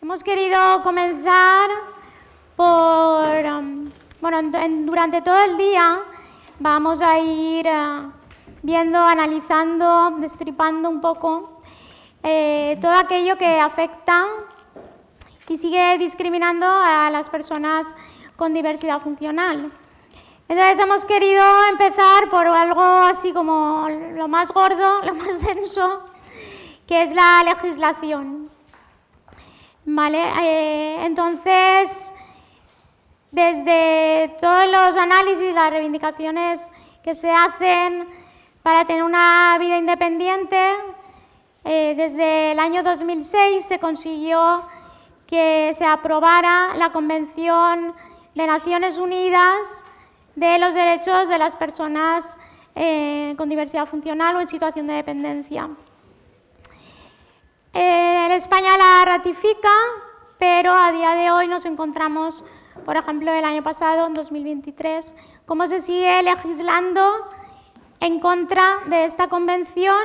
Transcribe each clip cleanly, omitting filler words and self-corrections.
Hemos querido comenzar por, durante todo el día vamos a ir viendo, analizando, destripando un poco todo aquello que afecta y sigue discriminando a las personas con diversidad funcional. Entonces hemos querido empezar por algo así como lo más gordo, lo más denso, que es la legislación. ¿Vale? Entonces, desde todos los análisis, las reivindicaciones que se hacen para tener una vida independiente, desde el año 2006 se consiguió que se aprobara la Convención de Naciones Unidas de los Derechos de las Personas con Diversidad Funcional o en situación de dependencia. España la ratifica, pero a día de hoy nos encontramos, por ejemplo, el año pasado, en 2023, cómo se sigue legislando en contra de esta convención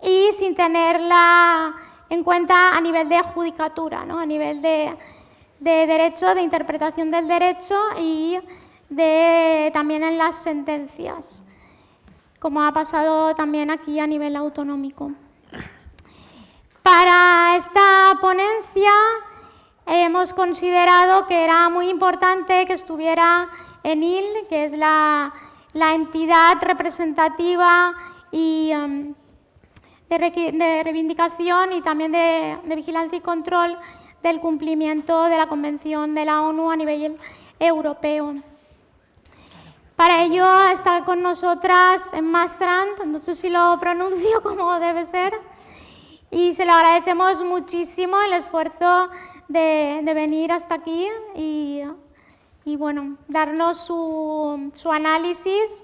y sin tenerla en cuenta a nivel de judicatura, ¿no? A nivel de derecho, de interpretación del derecho y también en las sentencias, como ha pasado también aquí a nivel autonómico. Para esta ponencia hemos considerado que era muy importante que estuviera ENIL, que es la entidad representativa y de reivindicación y también de vigilancia y control del cumplimiento de la Convención de la ONU a nivel europeo. Para ello está con nosotras Emma Strand, no sé si lo pronuncio como debe ser, y se le agradecemos muchísimo el esfuerzo de venir hasta aquí y bueno, darnos su análisis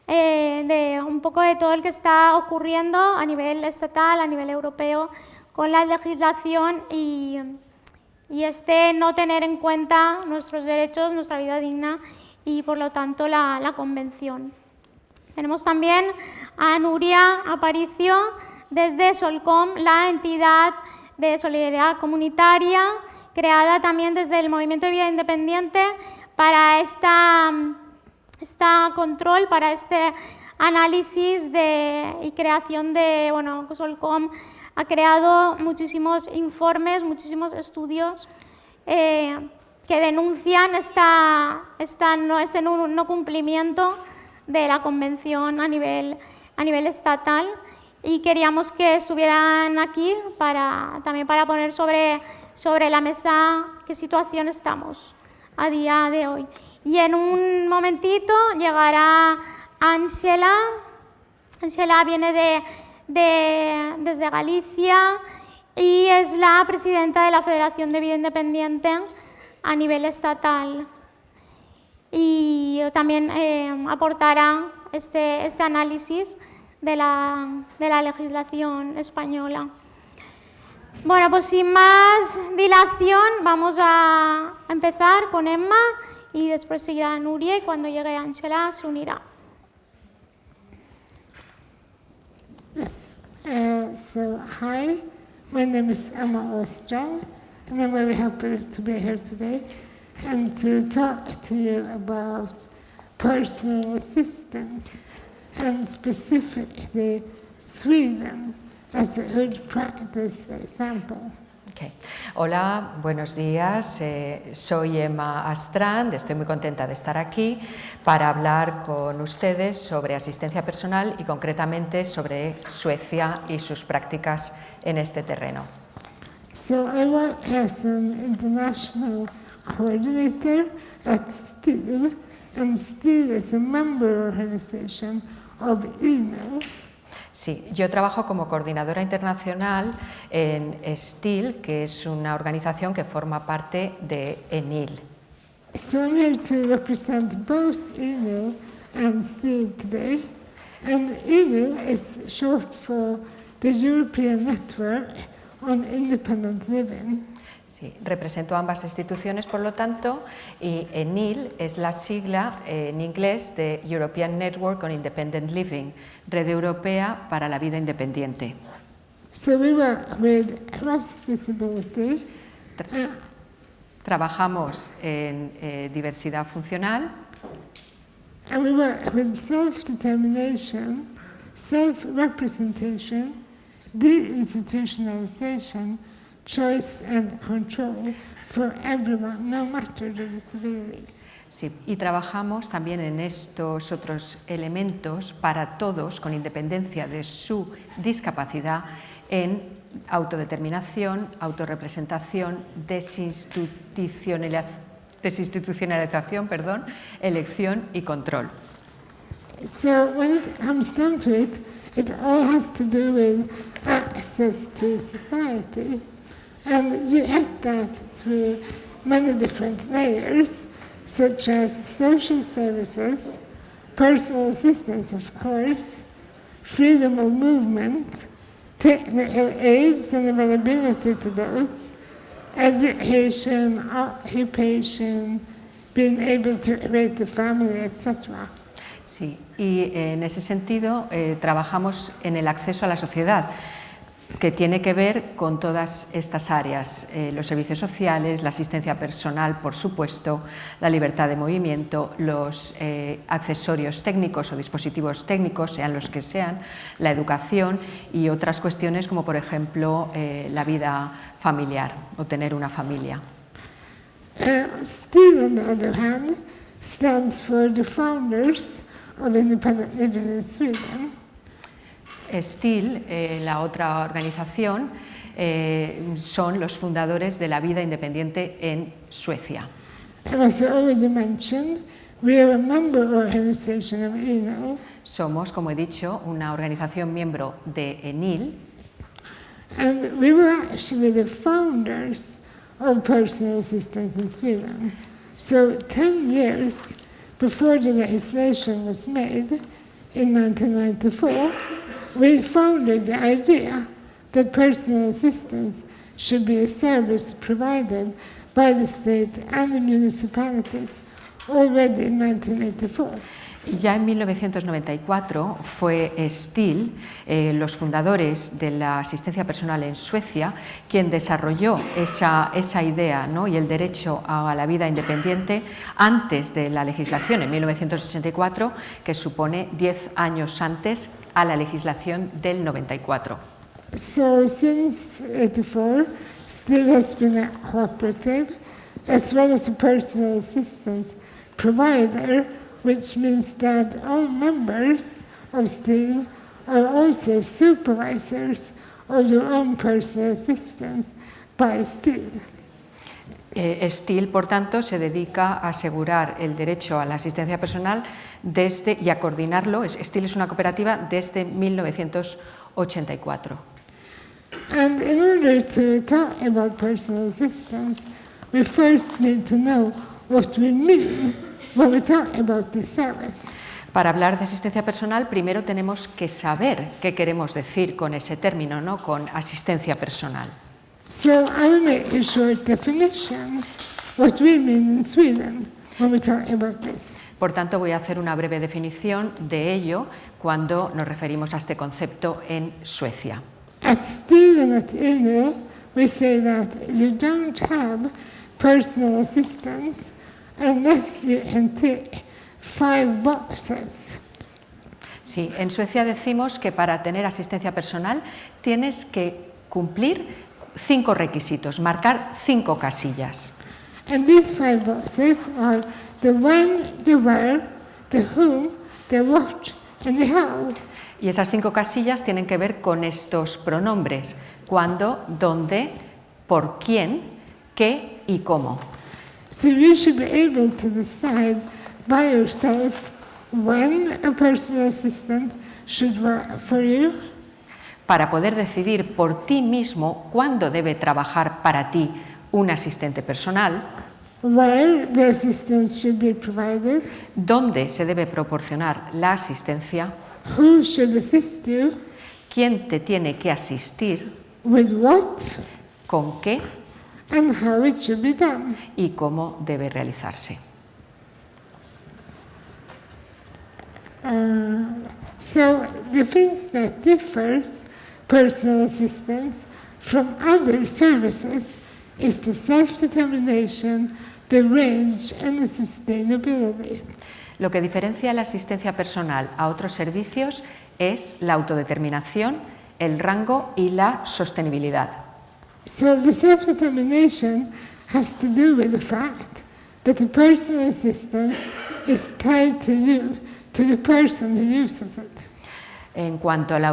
de un poco de todo lo que está ocurriendo a nivel estatal, a nivel europeo, con la legislación y no tener en cuenta nuestros derechos, nuestra vida digna y por lo tanto la convención. Tenemos también a Nuria Aparicio desde Solcom, la entidad de solidaridad comunitaria creada también desde el Movimiento de Vida Independiente para control, para este análisis y creación de, bueno, Solcom ha creado muchísimos informes, muchísimos estudios que denuncian este no cumplimiento de la Convención a nivel estatal y queríamos que estuvieran aquí también para poner sobre la mesa qué situación estamos a día de hoy. Y en un momentito llegará Ángela. Ángela viene desde Galicia y es la presidenta de la Federación de Vida Independiente a nivel estatal. Y también aportará este análisis de la legislación española. Bueno, pues sin más dilación vamos a empezar con Emma y después seguirá Nuria y cuando llegue Ángela se unirá. Yes. So, hi, my name is Emma Ostrand, and I'm very happy to be here today and to talk to you about personal assistance and specifically Sweden as a good practice example. Okay. Hola, buenos días. Soy Emma Astrand, estoy muy contenta de estar aquí para hablar con ustedes sobre asistencia personal y concretamente sobre Suecia y sus prácticas en este terreno. So I work as an international coordinator at STIL, and STIL is a member organization of INEL. Sí, yo trabajo como coordinadora internacional en STIL, que es una organización que forma parte de ENIL. So I'm here to represent both INEL and STIL today. And INEL is short for the European Network on Independent Living. Sí, represento ambas instituciones, por lo tanto, y ENIL es la sigla en inglés de European Network on Independent Living, Red Europea para la Vida Independiente. So we work with cross disability Trabajamos en diversidad funcional and we work with self-determination, self-representation, deinstitutionalization, choice and control for everyone, no matter the disabilities. Sí, y trabajamos también en estos otros elementos para todos, con independencia de su discapacidad, en autodeterminación, autorrepresentación, desinstitucionalización, elección y control. So when it comes down to it, it all has to do with access to society. And you get that through many different layers, such as social services, personal assistance, of course, freedom of movement, technical aids and availability to those, education, occupation, being able to create a family, etc. Sí, y en ese sentido trabajamos en el acceso a la sociedad, que tiene que ver con todas estas áreas, los servicios sociales, la asistencia personal, por supuesto, la libertad de movimiento, los accesorios técnicos o dispositivos técnicos, sean los que sean, la educación y otras cuestiones como, por ejemplo, la vida familiar o tener una familia. STIL, on the other hand, stands for the founders of independent living in Sweden. STIL, la otra organización, son los fundadores de la vida independiente en Suecia. And as I already mentioned, we are a member organization of ENIL. Somos, como he dicho, una organización miembro de ENIL. And we were actually the founders of personal assistance in Sweden. So 10 years before the legislation was made, in 1994, we founded the idea that personal assistance should be a service provided by the state and the municipalities already in 1984. Ya en 1994 fue STIL, los fundadores de la asistencia personal en Suecia, quien desarrolló esa idea, ¿no?, y el derecho a la vida independiente antes de la legislación, en 1984, que supone 10 años antes a la legislación del 94. So since 84, STIL has been a cooperative as well as a personal assistance provider, which means that all members of STIL are also supervisors of their own personal assistance by STIL. STIL, por tanto, se dedica a asegurar el derecho a la asistencia personal y a coordinarlo. STIL es una cooperativa desde 1984. And in order to talk about personal assistance, we first need to know what we mean when we talk about this service. Para hablar de asistencia personal, primero tenemos que saber qué queremos decir con ese término, ¿no?, con asistencia personal. So I will make a short definition what we mean in Sweden when we talk about this. Por tanto, voy a hacer una breve definición de ello cuando nos referimos a este concepto en Suecia. At STIL and at ENIL, we say that you don't have personal assistance unless you can tick 5 boxes. Sí, en Suecia decimos que para tener asistencia personal tienes que cumplir 5 requisitos, marcar 5 casillas. And these 5 boxes are the when, the where, the who, the what, and the how. Y esas 5 casillas tienen que ver con estos pronombres: cuándo, dónde, por quién, qué y cómo. So you should be able to decide by yourself when a personal assistant should work for you. Para poder decidir por ti mismo cuándo debe trabajar para ti un asistente personal, Where the assistance should be provided, dónde se debe proporcionar la asistencia, who should assist you, quién te tiene que asistir, with what, con qué and how it should be done. y cómo debe realizarse. So the things that differs personal assistance from other services is the self-determination, the range, and the sustainability. Lo que diferencia la asistencia personal a otros servicios es la autodeterminación, el rango y la sostenibilidad. So the self-determination has to do with the fact that the personal assistance is tied to you, to the person who uses it. En cuanto a la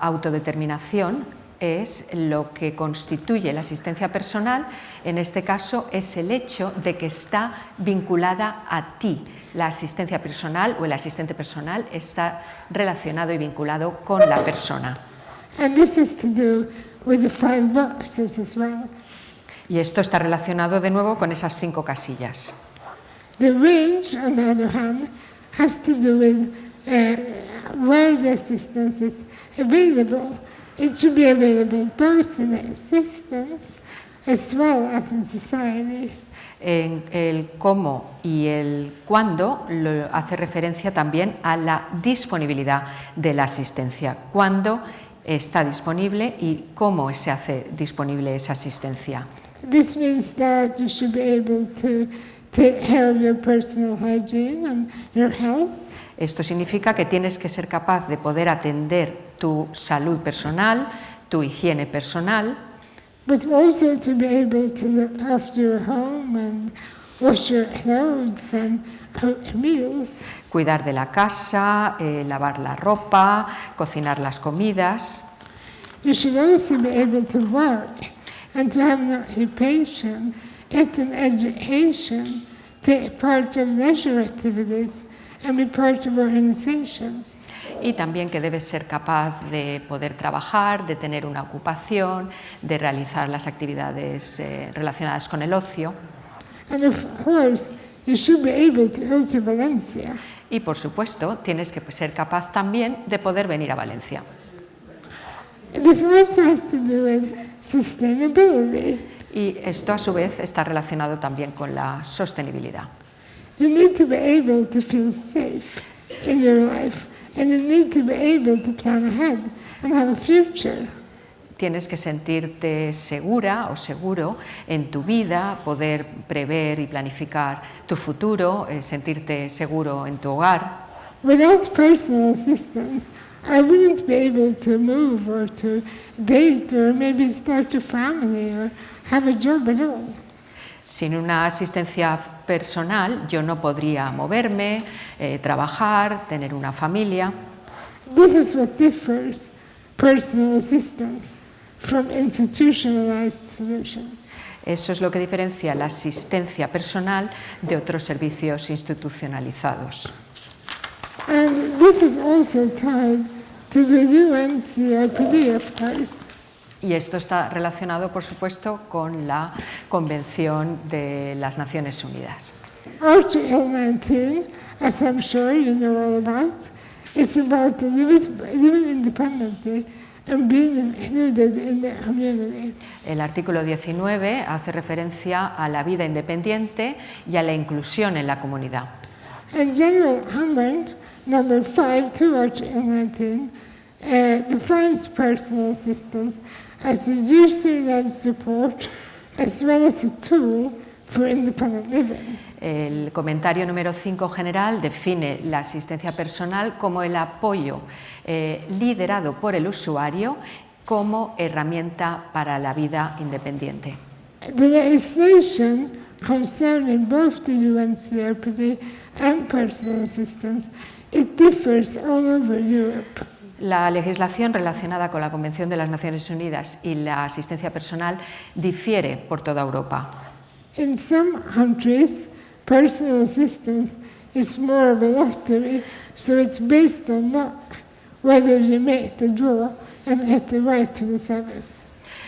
autodeterminación, es lo que constituye la asistencia personal, en este caso es el hecho de que está vinculada a ti. La asistencia personal o el asistente personal está relacionado y vinculado con la persona. And this is to do with the 5 boxes as well. Y esto está relacionado de nuevo con esas 5 casillas. The range, on the other hand, has to do with where the assistance is available. It should be available both in assistance as well as in society. El cómo y el cuándo hace referencia también a la disponibilidad de la asistencia. Cuándo está disponible y cómo se hace disponible esa asistencia. This means that you should be able to take care of your personal hygiene and your health. Esto significa que tienes que ser capaz de poder atender tu salud personal, tu higiene personal, But also to be able to look after your home and wash your clothes and cook meals. cuidar de la casa, lavar la ropa, cocinar las comidas. You should also be able to work and to have an occupation, get an education, take part of leisure activities and be part of organizations. Y también que debes ser capaz de poder trabajar, de tener una ocupación, de realizar las actividades relacionadas con el ocio. And of course, you should be able to go to Valencia. Y por supuesto, tienes que ser capaz también de poder venir a Valencia. This also has to do with sustainability. Y esto a su vez está relacionado también con la sostenibilidad. You need to be able to feel safe in your life, and you need to be able to plan ahead and have a future. Tienes que sentirte segura o seguro en tu vida, poder prever y planificar tu futuro, sentirte seguro en tu hogar. Without personal assistance, I wouldn't be able to move or to date or maybe start a family or have a job at all. Sin una asistencia personal yo no podría moverme, trabajar, tener una familia. This is what differs personal assistance from institutionalized solutions. Eso es lo que diferencia la asistencia personal de otros servicios institucionalizados. And this is also tied to the UNCRPD, of course. Y esto está relacionado, por supuesto, con la Convención de las Naciones Unidas. Article 19, as I'm sure you know all about, is about living independently and being included in the community. El artículo 19 hace referencia a la vida independiente y a la inclusión en la comunidad. And General Hammond, number 5 to Article 19, defines personal assistance as a user-led support as well as a tool for independent living. El comentario número 5 general define la asistencia personal como el apoyo liderado por el usuario como herramienta para la vida independiente. The legislation concerning both the UNCRPD and personal assistance, it differs all over Europe. La legislación relacionada con la Convención de las Naciones Unidas y la asistencia personal difiere por toda Europa. In some countries, personal assistance is more of a lottery, so it's based on luck, whether you make the draw and get the right to the service.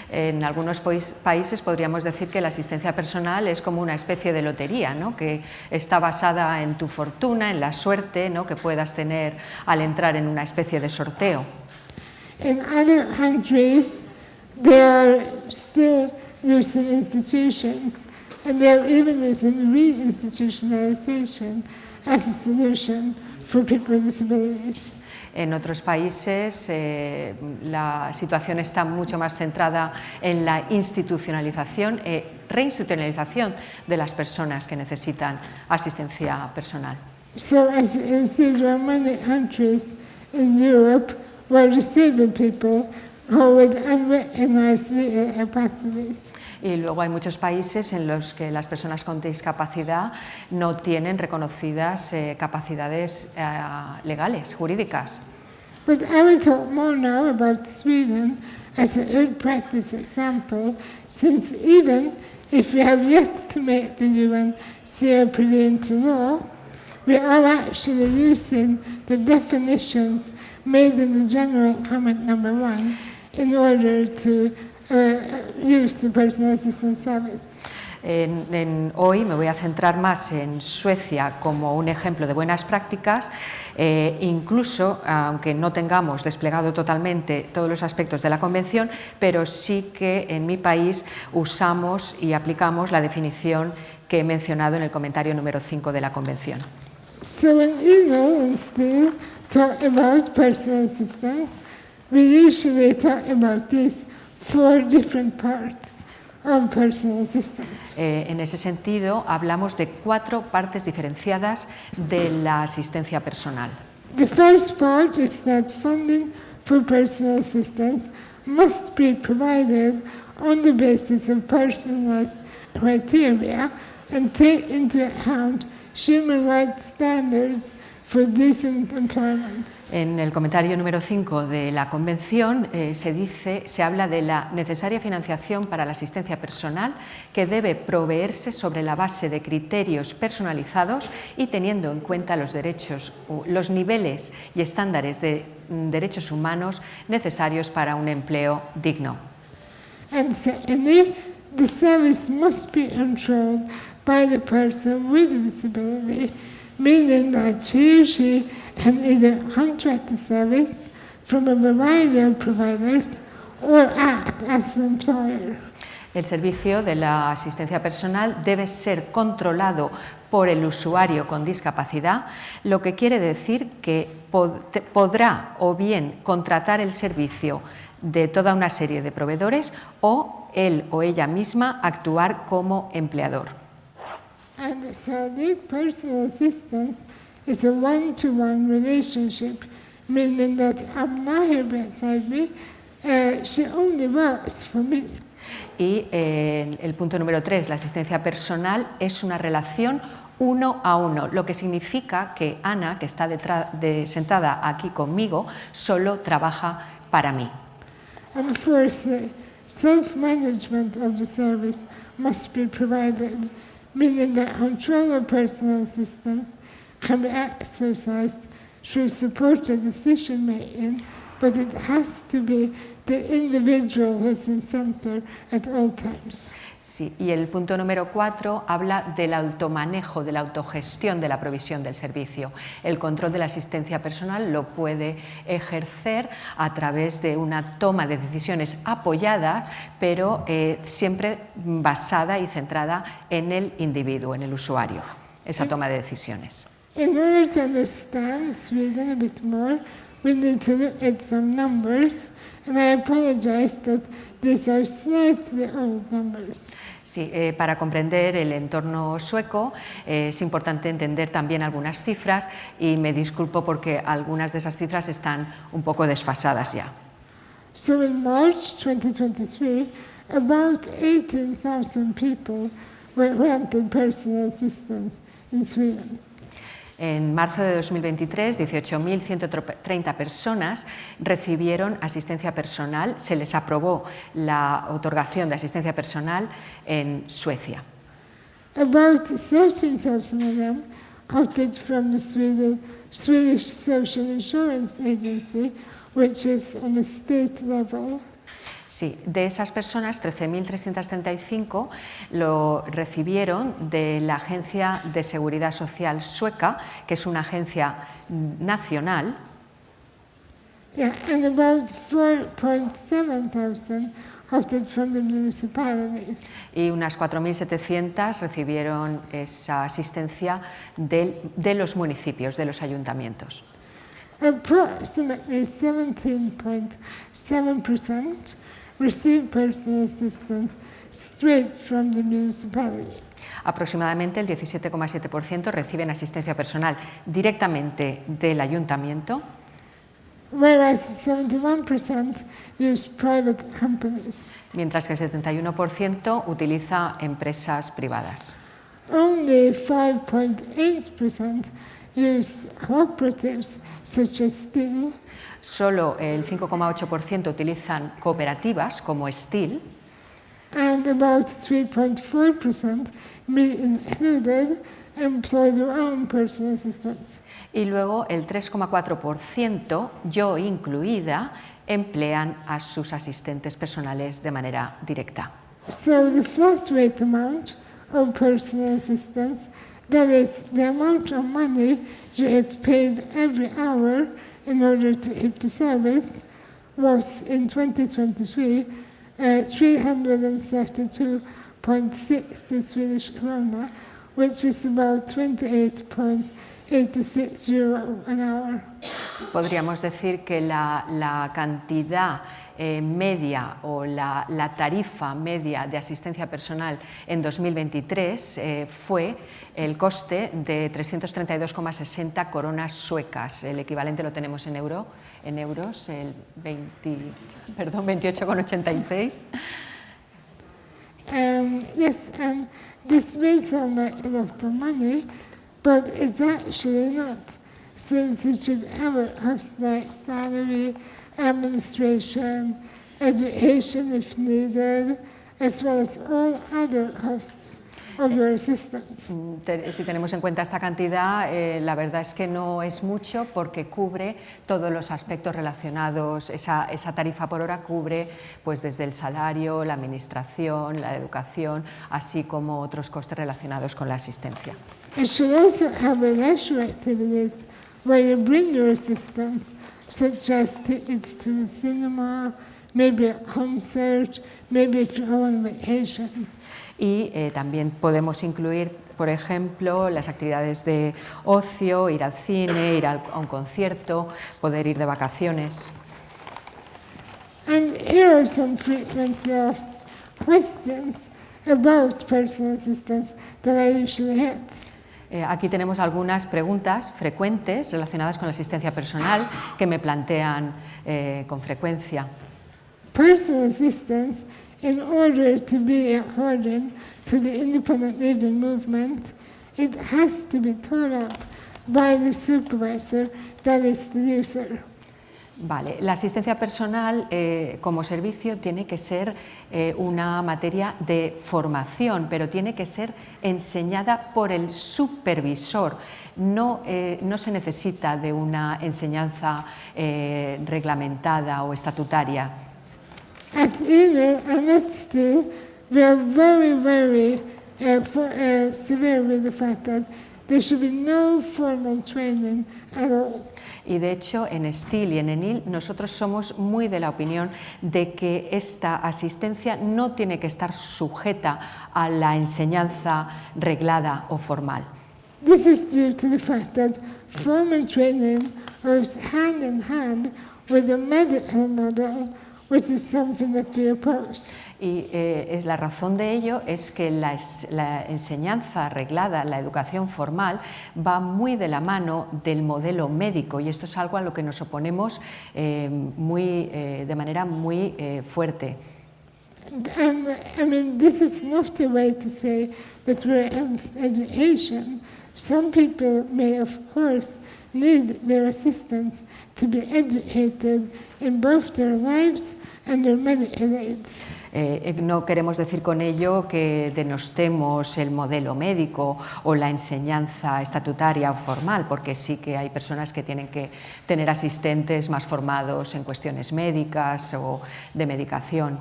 En algunos países podríamos decir que la asistencia personal es como una especie de lotería, ¿no? Que está basada en tu fortuna, en la suerte, ¿no? Que puedas tener al entrar en una especie de sorteo. In other countries, they are still using institutions, and they are even using reinstitutionalization as a solution for people with disabilities. En otros países la situación está mucho más centrada en la institucionalización e reinstitucionalización de las personas que necesitan asistencia personal. So as you can see, there are many countries in Europe where disabled people hold unrecognized legal capacities. Y luego hay muchos países en los que las personas con discapacidad no tienen reconocidas capacidades legales, jurídicas. But I will talk more now about Sweden as a good practice example, since even if we have yet to make the UN CRPD into law, we are actually using the definitions made in the general comment number 1 in order to use the personal assistance service. Hoy me voy a centrar más en Suecia como un ejemplo de buenas prácticas, incluso aunque no tengamos desplegado totalmente todos los aspectos de la Convención, pero sí que en mi país usamos y aplicamos la definición que he mencionado en el comentario número 5 de la Convención. So when Ino and Steve talk about personal assistance, we usually talk about these 4 different parts of personal assistance. En ese sentido, hablamos de 4 partes diferenciadas de la asistencia personal. The first part is that funding for personal assistance must be provided on the basis of personalized criteria and take into account human rights standards for decent employment. En el comentario número 5 de la Convención se habla de la necesaria financiación para la asistencia personal que debe proveerse sobre la base de criterios personalizados y teniendo en cuenta los derechos, los niveles y estándares de derechos humanos necesarios para un empleo digno. And secondly, the service must be controlled by the person with a disability, meaning that he or she can either contract the service from a variety of providers or act as an employer. El servicio de la asistencia personal debe ser controlado por el usuario con discapacidad, lo que quiere decir que podrá o bien contratar el servicio de toda una serie de proveedores o él o ella misma actuar como empleador. And thirdly, personal assistance is a one-to-one relationship, meaning that I'm not here beside me, she only works for me. Y el punto número 3, la asistencia personal, es una relación 1 a 1, lo que significa que Ana, que está sentada aquí conmigo, solo trabaja para mí. And fourthly, self-management of the service must be provided, meaning that control of personal assistance can be exercised through supported decision-making, but it has to be the individual who's in center at all times. Sí, y el punto número 4 habla del automanejo, de la autogestión de la provisión del servicio. El control de la asistencia personal lo puede ejercer a través de una toma de decisiones apoyada, pero siempre basada y centrada en el individuo, en el usuario, esa toma de decisiones. In order to understand Sweden a bit more, we need to look at some numbers, and I apologize that these are slightly old numbers. Sí, para comprender el entorno sueco es importante entender también algunas cifras y me disculpo porque algunas de esas cifras están un poco desfasadas ya. So in March 2023, about 18,000 people were granted personal assistance in Sweden. En marzo de 2023, 18.130 personas recibieron asistencia personal, se les aprobó la otorgación de asistencia personal en Suecia. About 13,000 of them opted from the Swedish Social Insurance Agency, which is on a state level. Sí, de esas personas, 13.335 lo recibieron de la Agencia de Seguridad Social Sueca, que es una agencia nacional. Yeah, and about 4,700 opted from the municipalities. Y unas 4.700 recibieron esa asistencia de los municipios, de los ayuntamientos. approximately 17.7% receive personal assistance straight from the municipality. Aproximadamente el 17,7% reciben asistencia personal directamente del ayuntamiento, whereas 71% use private companies. mientras que el 71% utiliza empresas privadas. Only 5.8% use cooperatives such as Steel, Solo el 5,8% utilizan cooperativas como Steel and about 3.4%, me included, employ their own personal assistants. y luego el 3,4%, yo incluida, emplean a sus asistentes personales de manera directa. So the flat rate amount of personal assistance, that is the amount of money you had paid every hour in order to keep the service, was in 2023 332.60 Swedish krona, which is about 28.86 euro an hour. Podríamos decir que la cantidad media o la tarifa media de asistencia personal en 2023 fue el coste de 332,60 coronas suecas. El equivalente lo tenemos en euros, el 28,86. Yes, and this may sound like a lot of money, but it's actually not, since it should have costs like salary, administration, education if needed, as well as all other costs of your assistance. Si tenemos en cuenta esta cantidad, la verdad es que no es mucho porque cubre todos los aspectos relacionados, esa tarifa por hora cubre pues desde el salario, la administración, la educación, así como otros costes relacionados con la asistencia. It should also have leisure activities where you bring your assistance, such as tickets to the cinema, maybe a concert, maybe if you're on vacation. Y también podemos incluir, por ejemplo, las actividades de ocio, ir al cine, ir a un concierto, poder ir de vacaciones. And here are some frequently asked questions about personal assistance that I usually get. Aquí tenemos algunas preguntas frecuentes relacionadas con la asistencia personal que me plantean con frecuencia. Personal assistance, in order to be according to the independent living movement, it has to be taught up by the supervisor, that is the user. Vale, la asistencia personal como servicio tiene que ser una materia de formación, pero tiene que ser enseñada por el supervisor. No se necesita de una enseñanza reglamentada o estatutaria. At INE and at STIL, we are very severe with the fact that there should be no formal training at all. Y de hecho en STIL y en ENIL nosotros somos muy de la opinión de que esta asistencia no tiene que estar sujeta a la enseñanza reglada o formal. This is due to the fact that formal training goes hand in hand with the medical model, which is something that we oppose. Y la razón de ello es que la enseñanza reglada, la educación formal, va muy de la mano del modelo médico y esto es algo a lo que nos oponemos de manera muy fuerte. And I mean, this is not the way to say that we're against education. Some people may, of course, need their assistants to be educated in both their lives and their medical aids. No queremos decir con ello que denostemos el modelo médico o la enseñanza estatutaria o formal, porque sí que hay personas que tienen que tener asistentes más formados en cuestiones médicas o de medicación.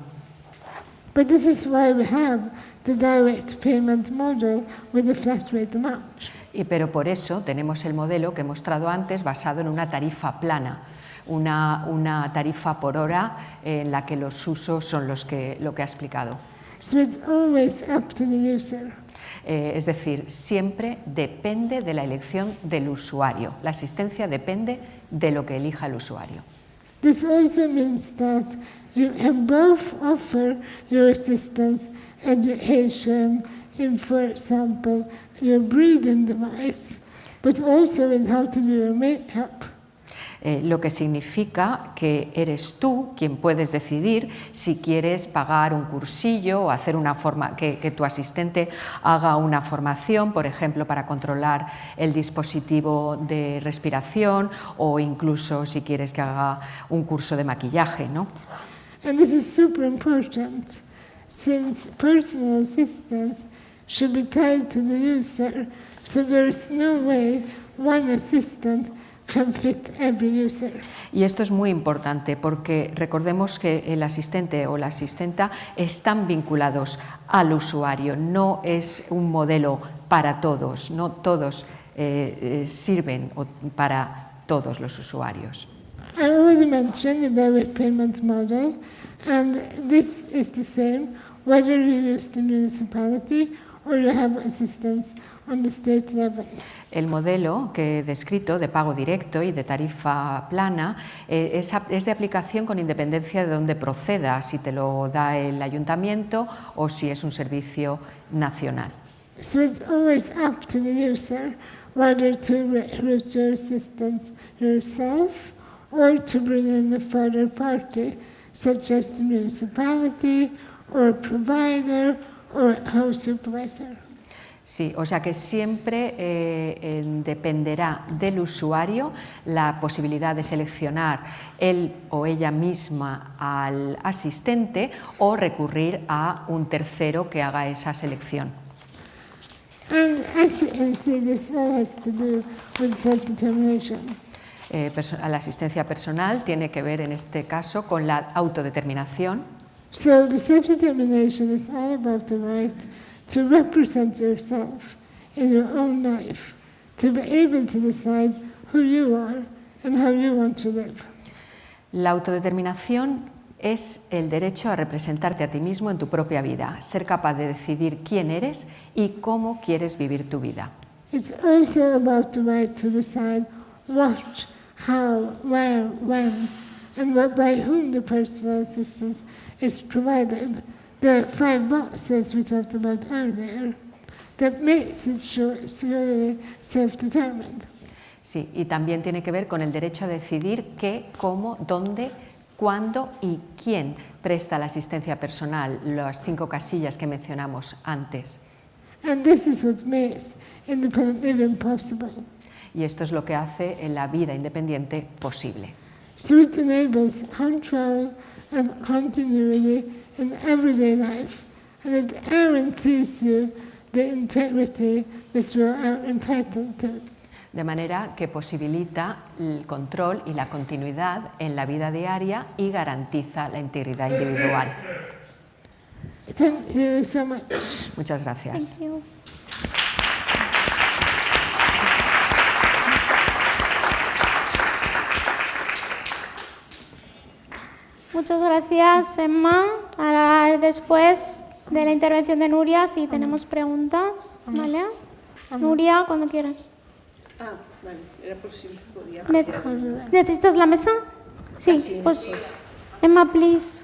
But this is why we have the direct payment model with the flat rate amount. Pero por eso tenemos el modelo que he mostrado antes basado en una tarifa plana, una tarifa por hora en la que los usos son lo que ha explicado. So it's always up to the user. Es decir, siempre depende de la elección del usuario. La asistencia depende de lo que elija el usuario. This also means that you can both offer your assistance education in, for example, your breathing device, but also in how to do your makeup. Lo que significa que eres tú quien puedes decidir si quieres pagar un cursillo o hacer que tu asistente haga una formación, por ejemplo, para controlar el dispositivo de respiración o incluso si quieres que haga un curso de maquillaje, ¿no? And this is super important, since personal assistance should be tied to the user, so there is no way one assistant can fit every user. Y esto es muy importante porque recordemos que el asistente o la asistenta están vinculados al usuario, no es un modelo para todos, no todos sirven para todos los usuarios. I already mentioned the direct payment model, and this is the same whether you use the municipality or you have assistance on the state level. El modelo que he descrito de pago directo y de tarifa plana es de aplicación con independencia de dónde proceda, si te lo da el ayuntamiento o si es un servicio nacional. So it's always up to the user whether to recruit your assistance yourself or to bring in a third party, such as the municipality or a provider or a house supervisor. Sí, o sea que siempre dependerá del usuario la posibilidad de seleccionar él o ella misma al asistente o recurrir a un tercero que haga esa selección. And as you can see, this all has to do with self-determination. La asistencia personal tiene que ver en este caso con la autodeterminación. So the self-determination is all about the right to represent yourself in your own life, to be able to decide who you are and how you want to live. La autodeterminación es el derecho a representarte a ti mismo en tu propia vida, ser capaz de decidir quién eres y cómo quieres vivir tu vida. It's also about the right to decide what, how, where, when, and by whom the personal assistance is provided. The 5 boxes we talked about earlier, that makes it sure it's really self-determined. Sí, y también tiene que ver con el derecho a decidir qué, cómo, dónde, cuándo y quién presta la asistencia personal, las 5 casillas que mencionamos antes. And this is what makes independent living possible. Y esto es lo que hace la vida independiente posible. So it enables control and continuity in everyday life, and it guarantees you the integrity that you are entitled to. De manera que posibilita el control y la continuidad en la vida diaria y garantiza la integridad individual. Thank you so much. Muchas gracias. Thank you. Muchas gracias, Emma. Ahora, después de la intervención de Nuria, si tenemos preguntas, ¿vale? Nuria, cuando quieras. Vale, era por si podía. ¿Necesitas la mesa? Sí, pues Emma, please.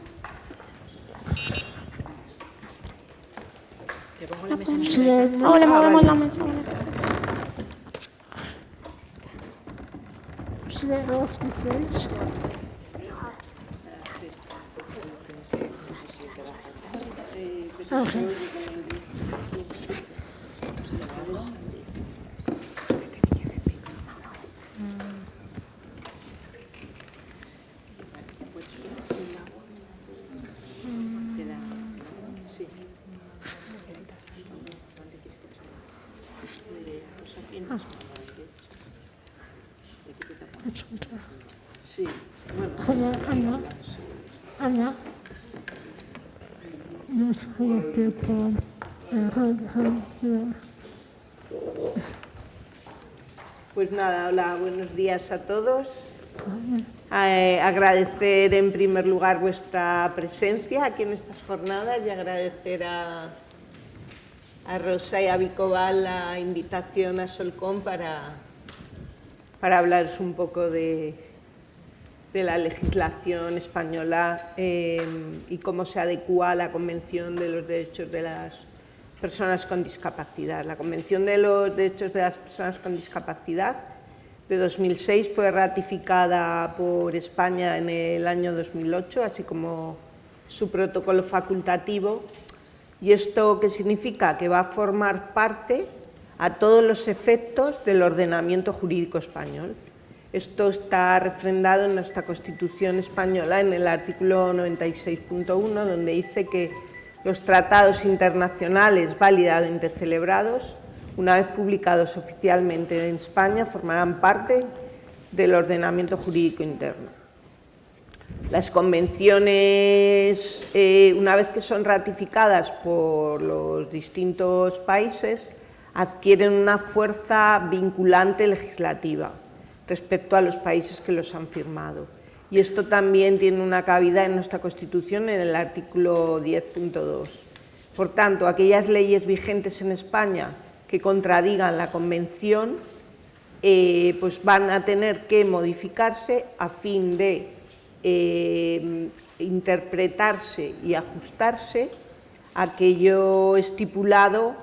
Te pongo la mesa en Le movemos la mesa. Should I go off the stage? Okay. Sí, bueno. Anna. No sabía tiempo. Pues nada, hola, buenos días a todos. Agradecer en primer lugar vuestra presencia aquí en estas jornadas y agradecer a Rosa y a Vicobal la invitación a Solcom para hablaros un poco de la legislación española y cómo se adecúa a la Convención de los Derechos de las Personas con Discapacidad. La Convención de los Derechos de las Personas con Discapacidad de 2006 fue ratificada por España en el año 2008, así como su protocolo facultativo. ¿Y esto qué significa? Que va a formar parte a todos los efectos del ordenamiento jurídico español. Esto está refrendado en nuestra Constitución española en el artículo 96.1, donde dice que los tratados internacionales válidamente celebrados, una vez publicados oficialmente en España, formarán parte del ordenamiento jurídico interno. Las convenciones, una vez que son ratificadas por los distintos países, adquieren una fuerza vinculante legislativa respecto a los países que los han firmado. Y esto también tiene una cabida en nuestra Constitución en el artículo 10.2. Por tanto, aquellas leyes vigentes en España que contradigan la Convención pues van a tener que modificarse a fin de interpretarse y ajustarse a aquello estipulado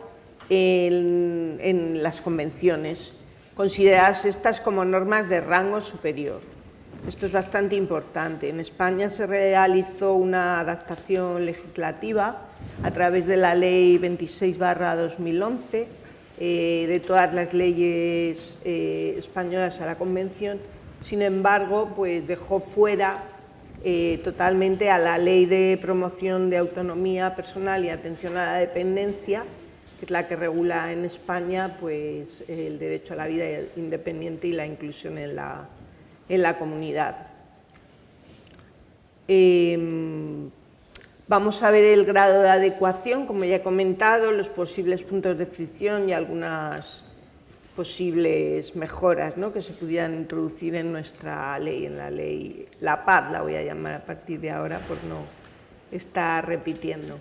en las convenciones, consideradas estas como normas de rango superior. Esto es bastante importante. En España se realizó una adaptación legislativa a través de la Ley 26/2011 de todas las leyes españolas a la Convención. Sin embargo, pues dejó fuera totalmente a la Ley de Promoción de Autonomía Personal y Atención a la Dependencia, que es la que regula en España pues, el derecho a la vida independiente y la inclusión en la comunidad. Vamos a ver el grado de adecuación, como ya he comentado, los posibles puntos de fricción y algunas posibles mejoras, ¿no?, que se pudieran introducir en nuestra ley, en la ley, la PAD la voy a llamar a partir de ahora por no estar repitiendo.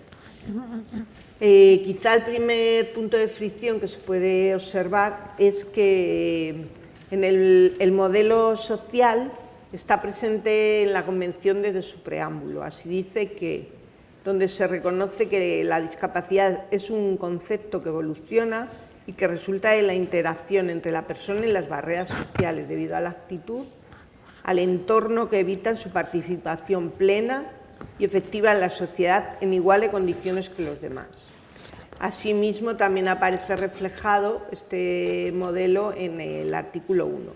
Quizá el primer punto de fricción que se puede observar es que en el modelo social está presente en la Convención desde su preámbulo. Así dice que donde se reconoce que la discapacidad es un concepto que evoluciona y que resulta de la interacción entre la persona y las barreras sociales debido a la actitud, al entorno que evitan su participación plena y efectiva en la sociedad en iguales condiciones que los demás. Asimismo, también aparece reflejado este modelo en el artículo 1.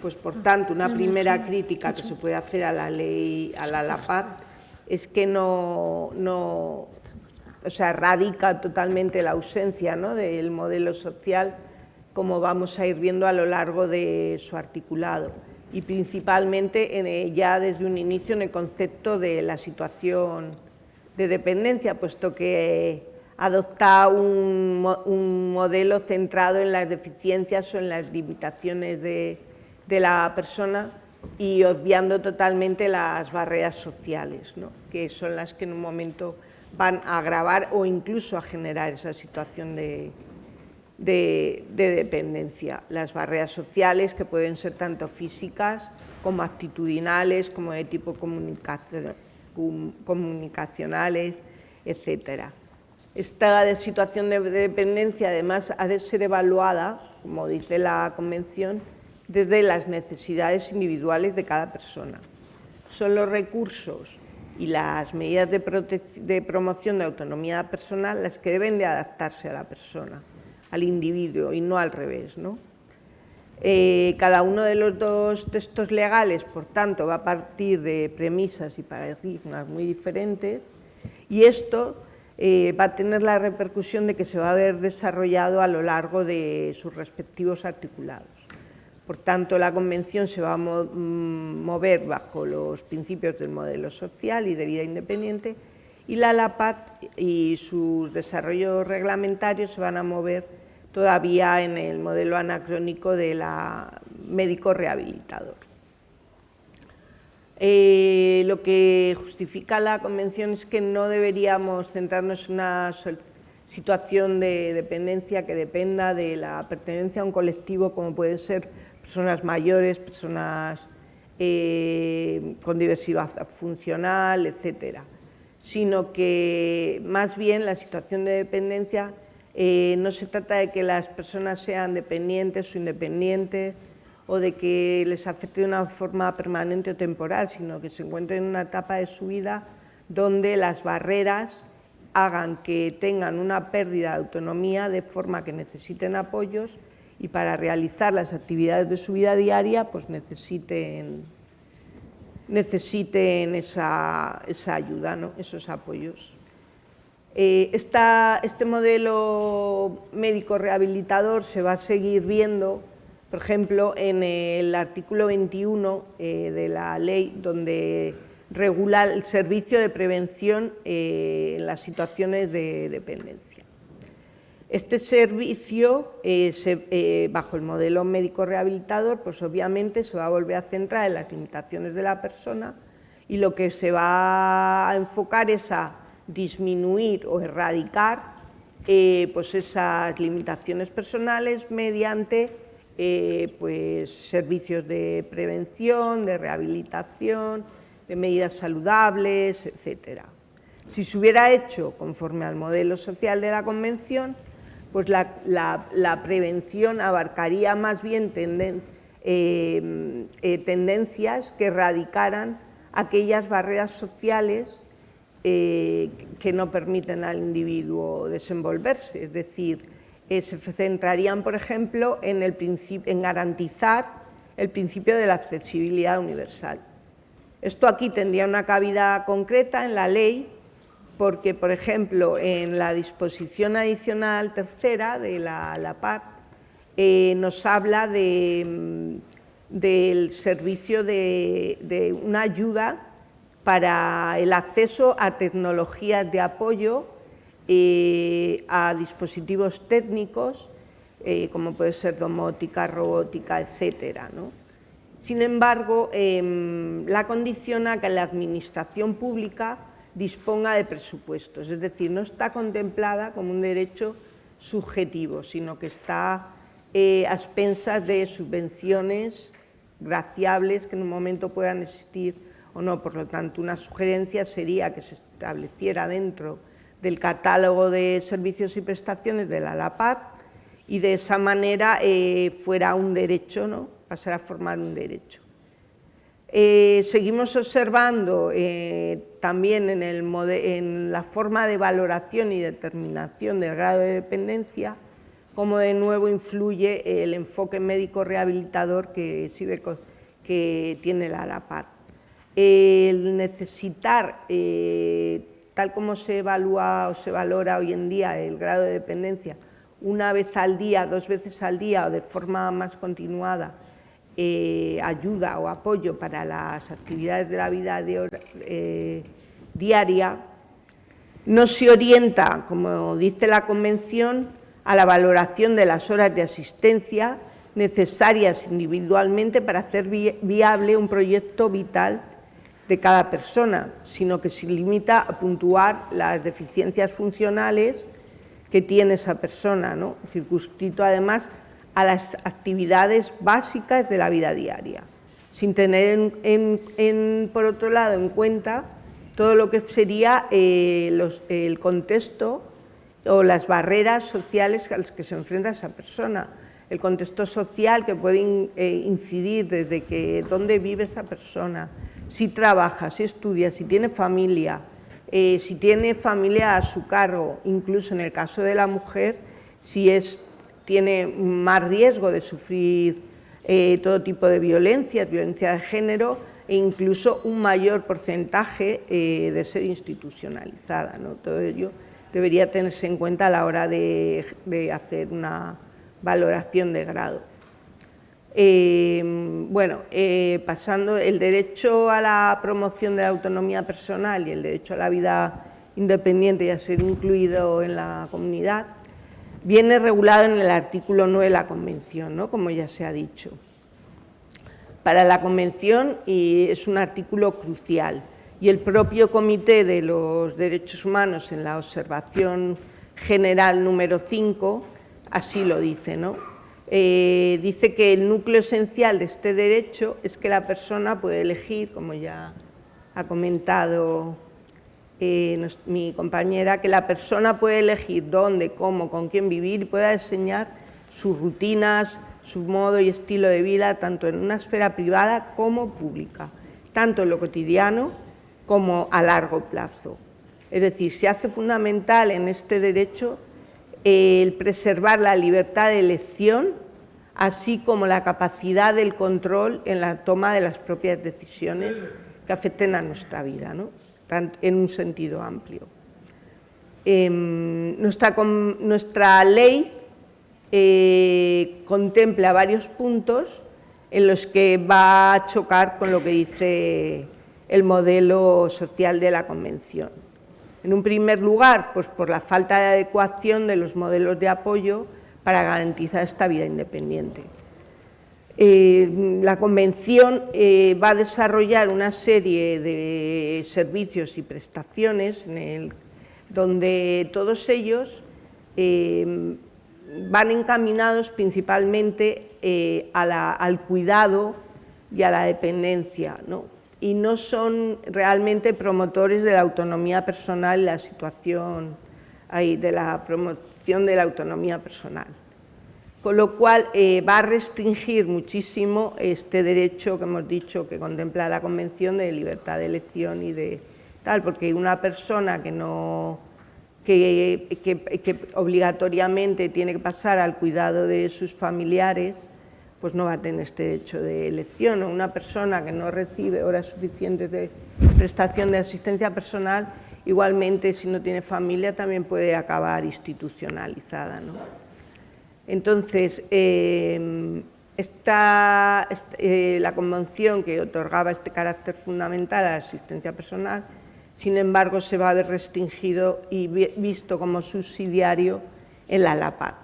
Pues, por tanto, una primera crítica que se puede hacer a la ley, a la LAPAD, es que radica totalmente la ausencia, ¿no?, del modelo social, como vamos a ir viendo a lo largo de su articulado, y principalmente ya desde un inicio en el concepto de la situación de dependencia, puesto que adopta un modelo centrado en las deficiencias o en las limitaciones de la persona y obviando totalmente las barreras sociales, ¿no?, que son las que en un momento van a agravar o incluso a generar esa situación de dependencia. Las barreras sociales, que pueden ser tanto físicas como actitudinales, como de tipo comunicacionales, etcétera. Esta situación de dependencia, además, ha de ser evaluada, como dice la Convención, desde las necesidades individuales de cada persona. Son los recursos y las medidas de promoción de autonomía personal las que deben de adaptarse a la persona, al individuo, y no al revés, ¿no? Cada uno de los dos textos legales, por tanto, va a partir de premisas y paradigmas muy diferentes, y esto va a tener la repercusión de que se va a ver desarrollado a lo largo de sus respectivos articulados. Por tanto, la Convención se va a mover bajo los principios del modelo social y de vida independiente, y la LAPAD y sus desarrollos reglamentarios se van a mover todavía en el modelo anacrónico de la médico rehabilitador. Lo que justifica la Convención es que no deberíamos centrarnos en una situación de dependencia que dependa de la pertenencia a un colectivo, como pueden ser personas mayores, personas con diversidad funcional, etcétera, sino que más bien la situación de dependencia no se trata de que las personas sean dependientes o independientes o de que les afecte de una forma permanente o temporal, sino que se encuentren en una etapa de su vida donde las barreras hagan que tengan una pérdida de autonomía de forma que necesiten apoyos y para realizar las actividades de su vida diaria pues necesiten esa ayuda, ¿no? Esos apoyos. Este modelo médico rehabilitador se va a seguir viendo, por ejemplo, en el artículo 21 de la ley, donde regula el servicio de prevención en las situaciones de dependencia. Este servicio, bajo el modelo médico rehabilitador, pues obviamente se va a volver a centrar en las limitaciones de la persona y lo que se va a enfocar es a disminuir o erradicar pues esas limitaciones personales mediante pues servicios de prevención, de rehabilitación, de medidas saludables, etcétera. Si se hubiera hecho conforme al modelo social de la Convención, pues la prevención abarcaría más bien tendencias que erradicaran aquellas barreras sociales que no permiten al individuo desenvolverse, es decir, se centrarían, por ejemplo, en garantizar el principio de la accesibilidad universal. Esto aquí tendría una cabida concreta en la ley, porque, por ejemplo, en la disposición adicional tercera de la PAD nos habla del servicio de una ayuda para el acceso a tecnologías de apoyo a dispositivos técnicos, como puede ser domótica, robótica, etcétera, ¿no? Sin embargo, la condiciona que la administración pública disponga de presupuestos, es decir, no está contemplada como un derecho subjetivo, sino que está a expensas de subvenciones graciables que en un momento puedan existir o no. Por lo tanto, una sugerencia sería que se estableciera dentro del catálogo de servicios y prestaciones de la LAPAD y de esa manera fuera un derecho, ¿no? Pasar a formar un derecho. Seguimos observando también en la forma de valoración y determinación del grado de dependencia cómo de nuevo influye el enfoque médico rehabilitador que tiene la LAPAD. El necesitar, tal como se evalúa o se valora hoy en día el grado de dependencia, una vez al día, 2 veces al día o de forma más continuada, ayuda o apoyo para las actividades de la vida diaria, no se orienta, como dice la Convención, a la valoración de las horas de asistencia necesarias individualmente para hacer viable un proyecto vital de cada persona, sino que se limita a puntuar las deficiencias funcionales que tiene esa persona, ¿no? Circunscrito además a las actividades básicas de la vida diaria, sin tener por otro lado en cuenta todo lo que sería el contexto o las barreras sociales a las que se enfrenta esa persona, el contexto social que puede incidir desde que dónde vive esa persona, si trabaja, si estudia, si tiene familia a su cargo, incluso en el caso de la mujer, si tiene más riesgo de sufrir todo tipo de violencia de género e incluso un mayor porcentaje de ser institucionalizada, ¿no? Todo ello debería tenerse en cuenta a la hora de hacer una valoración de grado. Pasando, el derecho a la promoción de la autonomía personal y el derecho a la vida independiente y a ser incluido en la comunidad viene regulado en el artículo 9 de la Convención, ¿no? Como ya se ha dicho. Para la Convención es un artículo crucial y el propio Comité de los Derechos Humanos en la observación general número 5 así lo dice, ¿no? Dice que el núcleo esencial de este derecho es que la persona puede elegir, como ya ha comentado mi compañera, que la persona puede elegir dónde, cómo, con quién vivir y pueda diseñar sus rutinas, su modo y estilo de vida, tanto en una esfera privada como pública, tanto en lo cotidiano como a largo plazo. Es decir, se hace fundamental en este derecho el preservar la libertad de elección, así como la capacidad del control en la toma de las propias decisiones que afecten a nuestra vida, ¿no? En un sentido amplio. Nuestra ley contempla varios puntos en los que va a chocar con lo que dice el modelo social de la Convención. En un primer lugar, pues por la falta de adecuación de los modelos de apoyo para garantizar esta vida independiente. La Convención va a desarrollar una serie de servicios y prestaciones donde todos ellos van encaminados principalmente al cuidado y a la dependencia, ¿no? Y no son realmente promotores de la autonomía personal y la situación de la promoción de la autonomía personal. Con lo cual va a restringir muchísimo este derecho que hemos dicho que contempla la Convención de libertad de elección y de tal, porque una persona que obligatoriamente tiene que pasar al cuidado de sus familiares, pues no va a tener este derecho de elección. O una persona que no recibe horas suficientes de prestación de asistencia personal, igualmente si no tiene familia también puede acabar institucionalizada, ¿no? Entonces, la Convención que otorgaba este carácter fundamental a la asistencia personal, sin embargo, se va a ver restringido y visto como subsidiario en la LAPAD.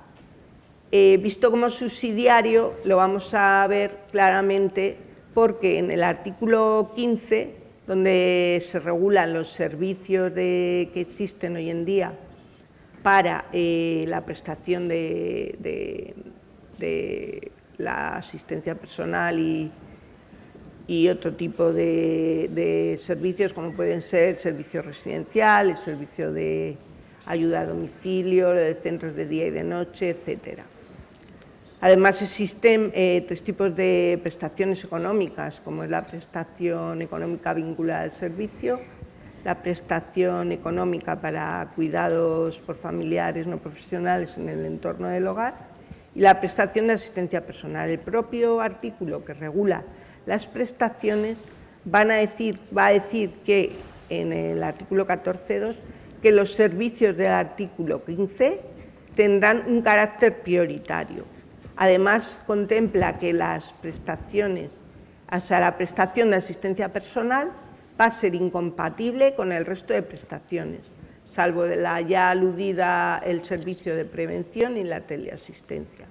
Visto como subsidiario lo vamos a ver claramente porque en el artículo 15, donde se regulan los servicios que existen hoy en día para la prestación de la asistencia personal y otro tipo de servicios, como pueden ser el servicio residencial, el servicio de ayuda a domicilio, de centros de día y de noche, etcétera. Además, existen tres tipos de prestaciones económicas, como es la prestación económica vinculada al servicio, la prestación económica para cuidados por familiares no profesionales en el entorno del hogar y la prestación de asistencia personal. El propio artículo que regula las prestaciones va a decir que en el artículo 14.2 que los servicios del artículo 15 tendrán un carácter prioritario. Además, contempla que las prestaciones, o sea, la prestación de asistencia personal va a ser incompatible con el resto de prestaciones, salvo de la ya aludida el servicio de prevención y la teleasistencia.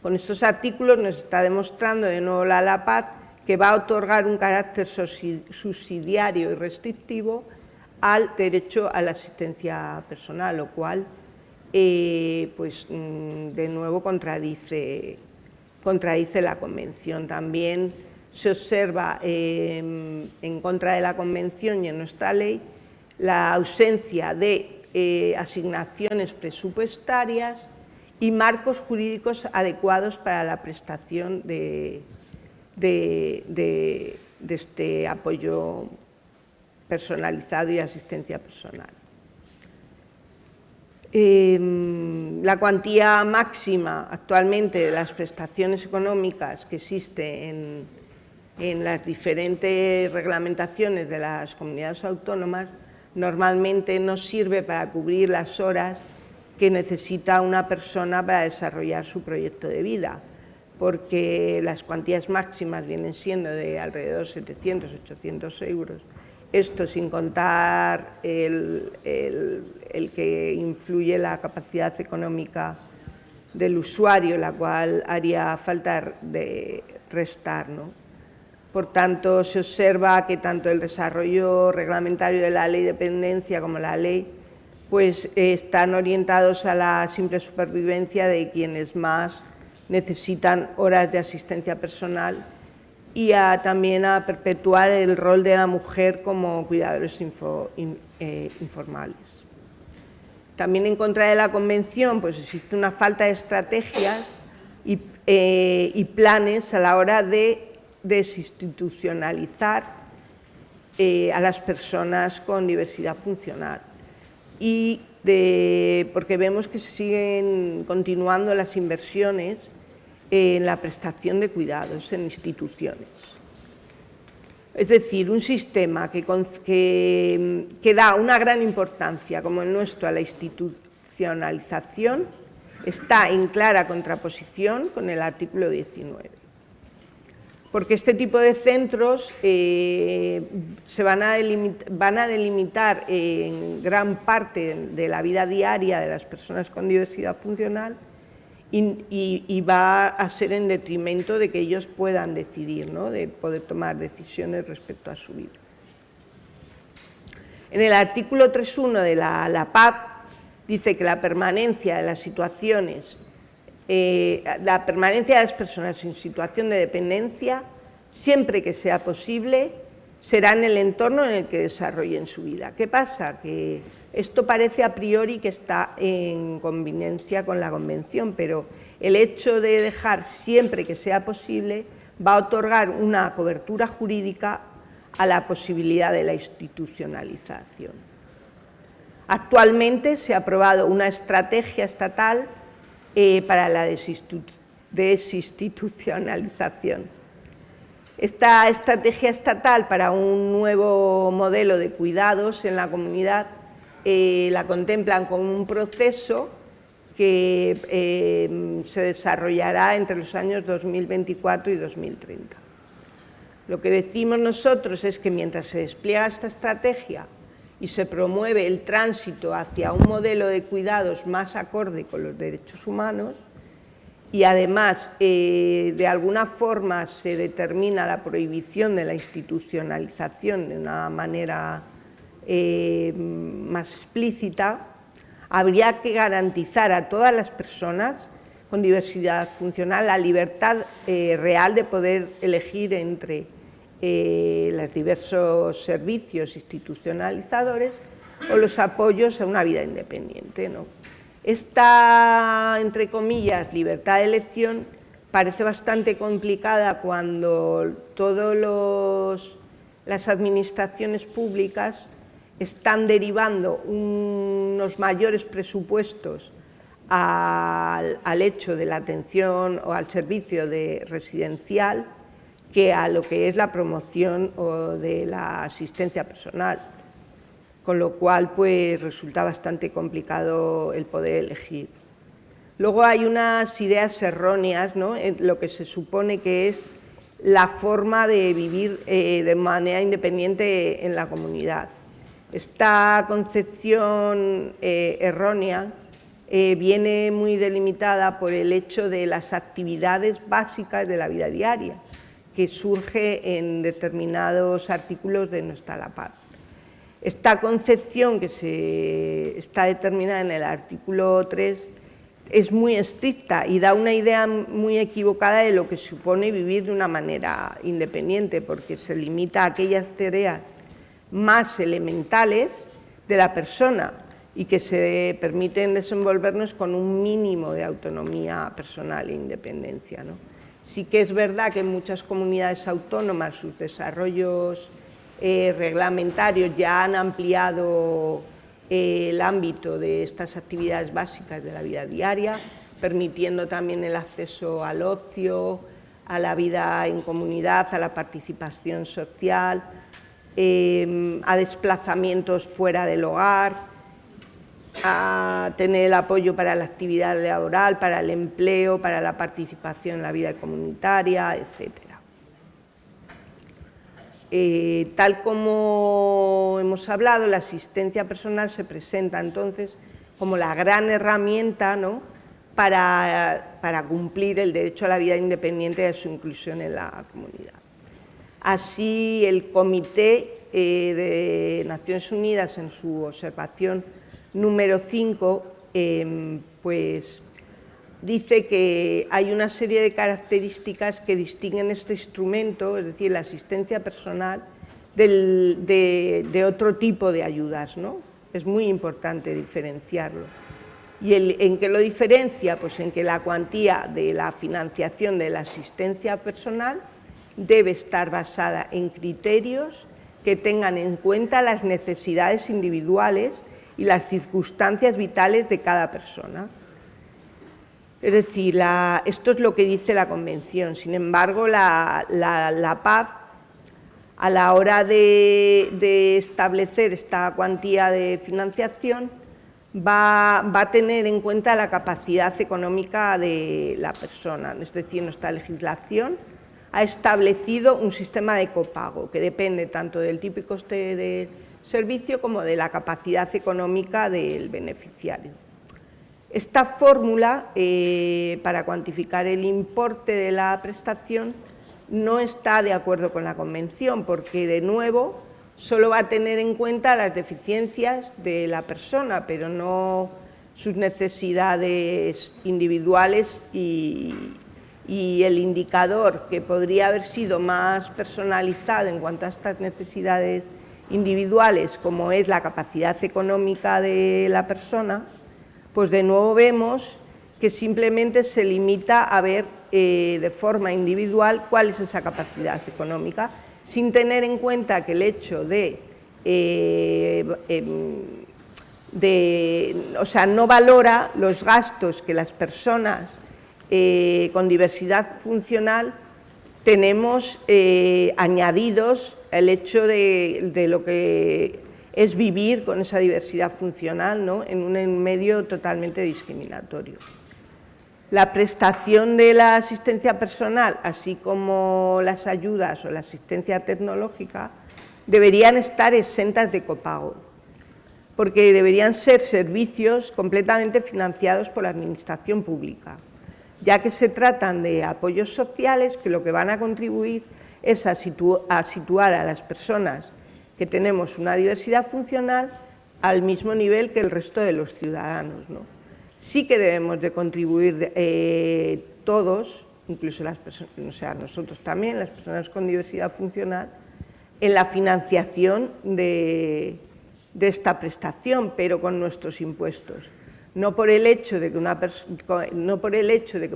Con estos artículos nos está demostrando de nuevo la LAPAD que va a otorgar un carácter subsidiario y restrictivo al derecho a la asistencia personal, lo cual pues de nuevo contradice la Convención. También se observa en contra de la Convención y en nuestra ley la ausencia de asignaciones presupuestarias y marcos jurídicos adecuados para la prestación de este apoyo personalizado y asistencia personal. La cuantía máxima actualmente de las prestaciones económicas que existe en las diferentes reglamentaciones de las comunidades autónomas normalmente no sirve para cubrir las horas que necesita una persona para desarrollar su proyecto de vida, porque las cuantías máximas vienen siendo de alrededor de 700, 800 euros. Esto sin contar el que influye la capacidad económica del usuario, la cual haría falta de restar, ¿no? Por tanto, se observa que tanto el desarrollo reglamentario de la Ley de Dependencia como la ley pues están orientados a la simple supervivencia de quienes más necesitan horas de asistencia personal y también a perpetuar el rol de la mujer como cuidadores informales. También en contra de la Convención pues existe una falta de estrategias y planes a la hora de desinstitucionalizar a las personas con diversidad funcional y porque vemos que se siguen continuando las inversiones en la prestación de cuidados en instituciones. Es decir, un sistema que da una gran importancia, como el nuestro, a la institucionalización, está en clara contraposición con el artículo 19. Porque este tipo de centros se van a delimitar en gran parte de la vida diaria de las personas con diversidad funcional y va a ser en detrimento de que ellos puedan decidir, ¿no? De poder tomar decisiones respecto a su vida. En el artículo 3.1 de la PAD dice que la permanencia de las situaciones, la permanencia de las personas en situación de dependencia, siempre que sea posible, será en el entorno en el que desarrollen su vida. ¿Qué pasa? Que esto parece a priori que está en conveniencia con la Convención, pero el hecho de dejar siempre que sea posible va a otorgar una cobertura jurídica a la posibilidad de la institucionalización. Actualmente se ha aprobado una estrategia estatal para la desinstitucionalización. Esta estrategia estatal para un nuevo modelo de cuidados en la comunidad la contemplan como un proceso que se desarrollará entre los años 2024 y 2030. Lo que decimos nosotros es que mientras se despliega esta estrategia y se promueve el tránsito hacia un modelo de cuidados más acorde con los derechos humanos, y además de alguna forma se determina la prohibición de la institucionalización de una manera más explícita, habría que garantizar a todas las personas con diversidad funcional la libertad real de poder elegir entre los diversos servicios institucionalizadores o los apoyos a una vida independiente, ¿no? Esta, entre comillas, libertad de elección parece bastante complicada cuando todas las administraciones públicas están derivando unos mayores presupuestos al hecho de la atención o al servicio residencial que a lo que es la promoción o de la asistencia personal, con lo cual pues resulta bastante complicado el poder elegir. Luego hay unas ideas erróneas, ¿no?, en lo que se supone que es la forma de vivir de manera independiente en la comunidad. Esta concepción errónea viene muy delimitada por el hecho de las actividades básicas de la vida diaria, que surge en determinados artículos de nuestra LAPAD. Esta concepción que está determinada en el artículo 3 es muy estricta y da una idea muy equivocada de lo que supone vivir de una manera independiente, porque se limita a aquellas tareas más elementales de la persona y que se permiten desenvolvernos con un mínimo de autonomía personal e independencia, ¿no? Sí que es verdad que en muchas comunidades autónomas sus desarrollos reglamentarios ya han ampliado el ámbito de estas actividades básicas de la vida diaria, permitiendo también el acceso al ocio, a la vida en comunidad, a la participación social, a desplazamientos fuera del hogar, a tener el apoyo para la actividad laboral, para el empleo, para la participación en la vida comunitaria, etc. Tal como hemos hablado, la asistencia personal se presenta entonces como la gran herramienta, ¿no?, para cumplir el derecho a la vida independiente y a su inclusión en la comunidad. Así, el Comité de Naciones Unidas, en su observación número 5, pues dice que hay una serie de características que distinguen este instrumento, es decir, la asistencia personal, de otro tipo de ayudas, ¿no? Es muy importante diferenciarlo. ¿Y en qué lo diferencia? Pues en que la cuantía de la financiación de la asistencia personal debe estar basada en criterios que tengan en cuenta las necesidades individuales y las circunstancias vitales de cada persona. Es decir, esto es lo que dice la Convención. Sin embargo, la PAD, a la hora de establecer esta cuantía de financiación, va a tener en cuenta la capacidad económica de la persona. Es decir, nuestra legislación ha establecido un sistema de copago que depende tanto del tipo y coste del servicio como de la capacidad económica del beneficiario. Esta fórmula para cuantificar el importe de la prestación no está de acuerdo con la Convención, porque de nuevo solo va a tener en cuenta las deficiencias de la persona, pero no sus necesidades individuales, y el indicador que podría haber sido más personalizado en cuanto a estas necesidades individuales, como es la capacidad económica de la persona, pues de nuevo vemos que simplemente se limita a ver de forma individual cuál es esa capacidad económica, sin tener en cuenta que el hecho o sea, no valora los gastos que las personas con diversidad funcional tenemos añadidos el hecho de lo que es vivir con esa diversidad funcional, ¿no?, en un medio totalmente discriminatorio. La prestación de la asistencia personal, así como las ayudas o la asistencia tecnológica, deberían estar exentas de copago, porque deberían ser servicios completamente financiados por la Administración pública, ya que se tratan de apoyos sociales que lo que van a contribuir es a situar a las personas que tenemos una diversidad funcional al mismo nivel que el resto de los ciudadanos, ¿no? Sí que debemos de contribuir todos, incluso las personas, o sea, nosotros también, las personas con diversidad funcional, en la financiación de esta prestación, pero con nuestros impuestos. No por el hecho de que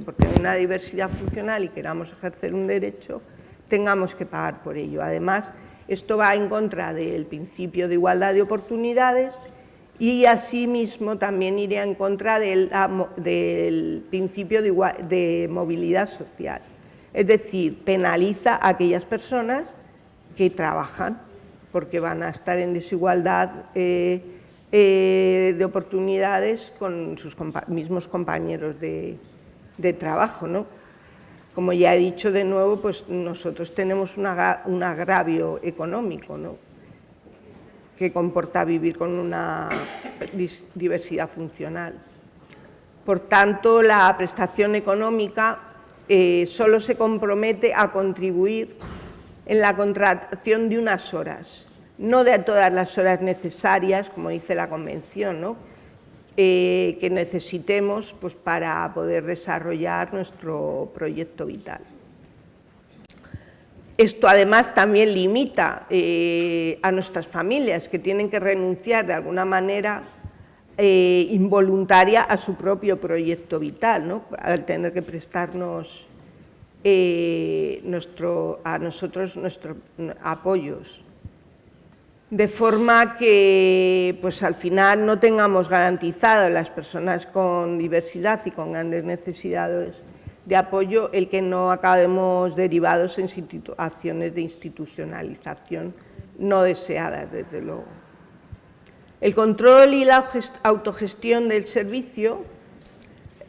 por tener una diversidad funcional y queramos ejercer un derecho, tengamos que pagar por ello. Además, esto va en contra del principio de igualdad de oportunidades y asimismo también iría en contra del principio de movilidad social. Es decir, penaliza a aquellas personas que trabajan, porque van a estar en desigualdad de oportunidades con sus mismos compañeros de trabajo, ¿no? Como ya he dicho de nuevo, pues nosotros tenemos un agravio económico, ¿no?, que comporta vivir con una diversidad funcional. Por tanto, la prestación económica solo se compromete a contribuir en la contratación de unas horas, no de todas las horas necesarias, como dice la Convención, ¿no?, que necesitemos, pues, para poder desarrollar nuestro proyecto vital. Esto además también limita a nuestras familias, que tienen que renunciar de alguna manera involuntaria a su propio proyecto vital, ¿no?, al tener que prestarnos a nosotros nuestros apoyos. De forma que, pues, al final no tengamos garantizado a las personas con diversidad y con grandes necesidades de apoyo el que no acabemos derivados en situaciones de institucionalización no deseadas, desde luego. El control y la autogestión del servicio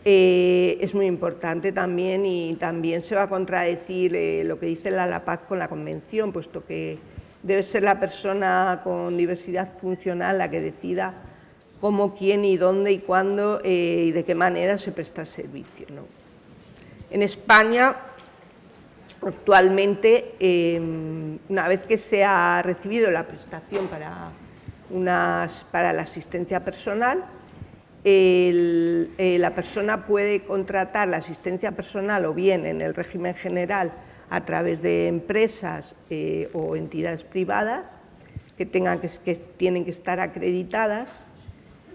es muy importante también, y también se va a contradecir lo que dice la LAPAZ con la Convención, puesto que debe ser la persona con diversidad funcional la que decida cómo, quién y dónde y cuándo y de qué manera se presta el servicio, ¿no? En España, actualmente, una vez que se ha recibido la prestación unas para la asistencia personal. La persona puede contratar la asistencia personal o bien en el régimen general a través de empresas o entidades privadas que tienen que estar acreditadas,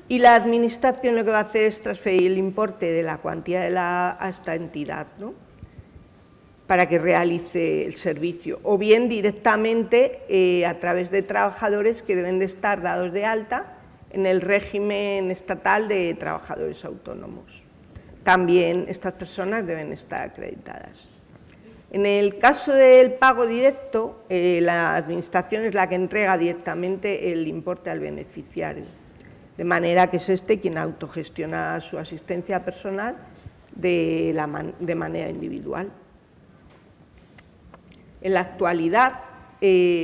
y la administración lo que va a hacer es transferir el importe de la cuantía a esta entidad, ¿no?, para que realice el servicio, o bien directamente a través de trabajadores que deben de estar dados de alta en el régimen estatal de trabajadores autónomos. También estas personas deben estar acreditadas. En el caso del pago directo, la administración es la que entrega directamente el importe al beneficiario, de manera que es este quien autogestiona su asistencia personal de manera individual. En la actualidad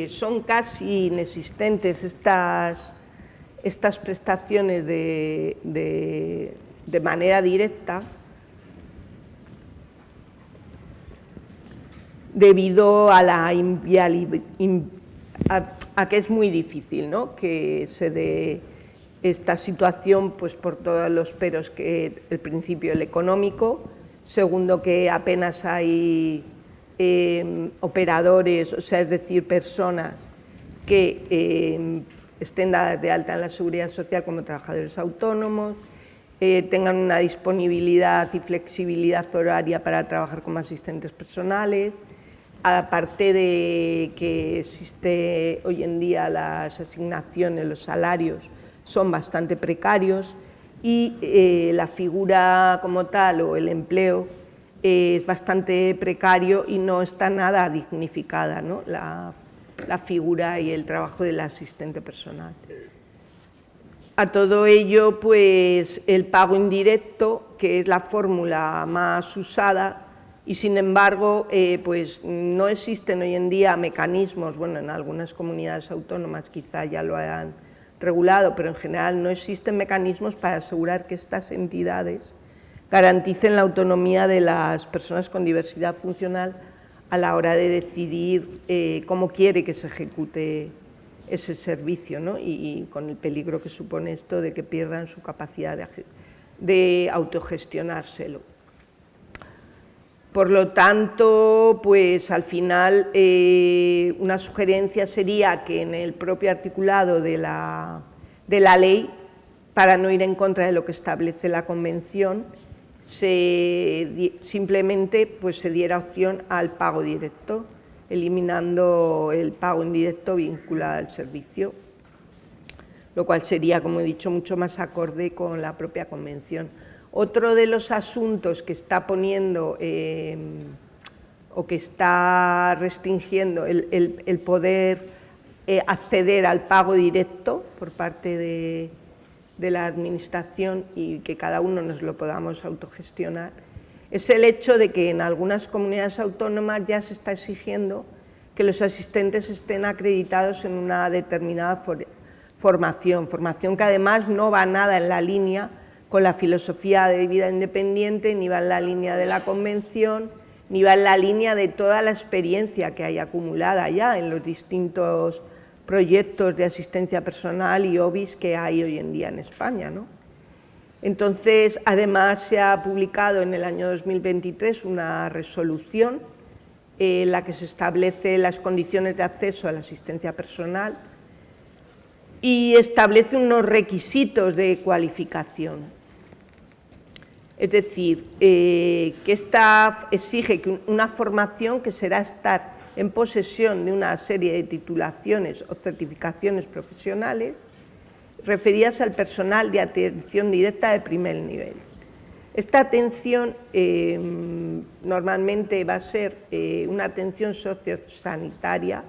son casi inexistentes estas prestaciones de manera directa, debido a a que es muy difícil, ¿no?, que se dé esta situación, pues por todos los peros que el principio el económico, segundo que apenas hay operadores, o sea, es decir, personas que estén dadas de alta en la Seguridad Social como trabajadores autónomos, tengan una disponibilidad y flexibilidad horaria para trabajar como asistentes personales, aparte de que existe hoy en día las asignaciones, los salarios son bastante precarios y la figura como tal o el empleo es bastante precario y no está nada dignificada, ¿no?, la figura y el trabajo del asistente personal. A todo ello, pues el pago indirecto, que es la fórmula más usada, y sin embargo, pues no existen hoy en día mecanismos, bueno, en algunas comunidades autónomas quizá ya lo hayan regulado, pero en general no existen mecanismos para asegurar que estas entidades garanticen la autonomía de las personas con diversidad funcional a la hora de decidir cómo quiere que se ejecute ese servicio, ¿no?, y con el peligro que supone esto de que pierdan su capacidad de autogestionárselo. Por lo tanto, pues al final una sugerencia sería que en el propio articulado de la ley, para no ir en contra de lo que establece la Convención, simplemente pues, se diera opción al pago directo, eliminando el pago indirecto vinculado al servicio, lo cual sería, como he dicho, mucho más acorde con la propia Convención. Otro de los asuntos que está poniendo o que está restringiendo el poder acceder al pago directo por parte de la Administración y que cada uno nos lo podamos autogestionar, es el hecho de que en algunas comunidades autónomas ya se está exigiendo que los asistentes estén acreditados en una determinada formación que además no va nada en la línea con la filosofía de vida independiente, ni va en la línea de la Convención, ni va en la línea de toda la experiencia que hay acumulada ya en los distintos proyectos de asistencia personal y OBIs que hay hoy en día en España, ¿no? Entonces, además se ha publicado en el año 2023 una resolución en la que se establecen las condiciones de acceso a la asistencia personal y establece unos requisitos de cualificación. Es decir, que esta exige que una formación que será estar en posesión de una serie de titulaciones o certificaciones profesionales referidas al personal de atención directa de primer nivel. Esta atención normalmente va a ser una atención sociosanitaria,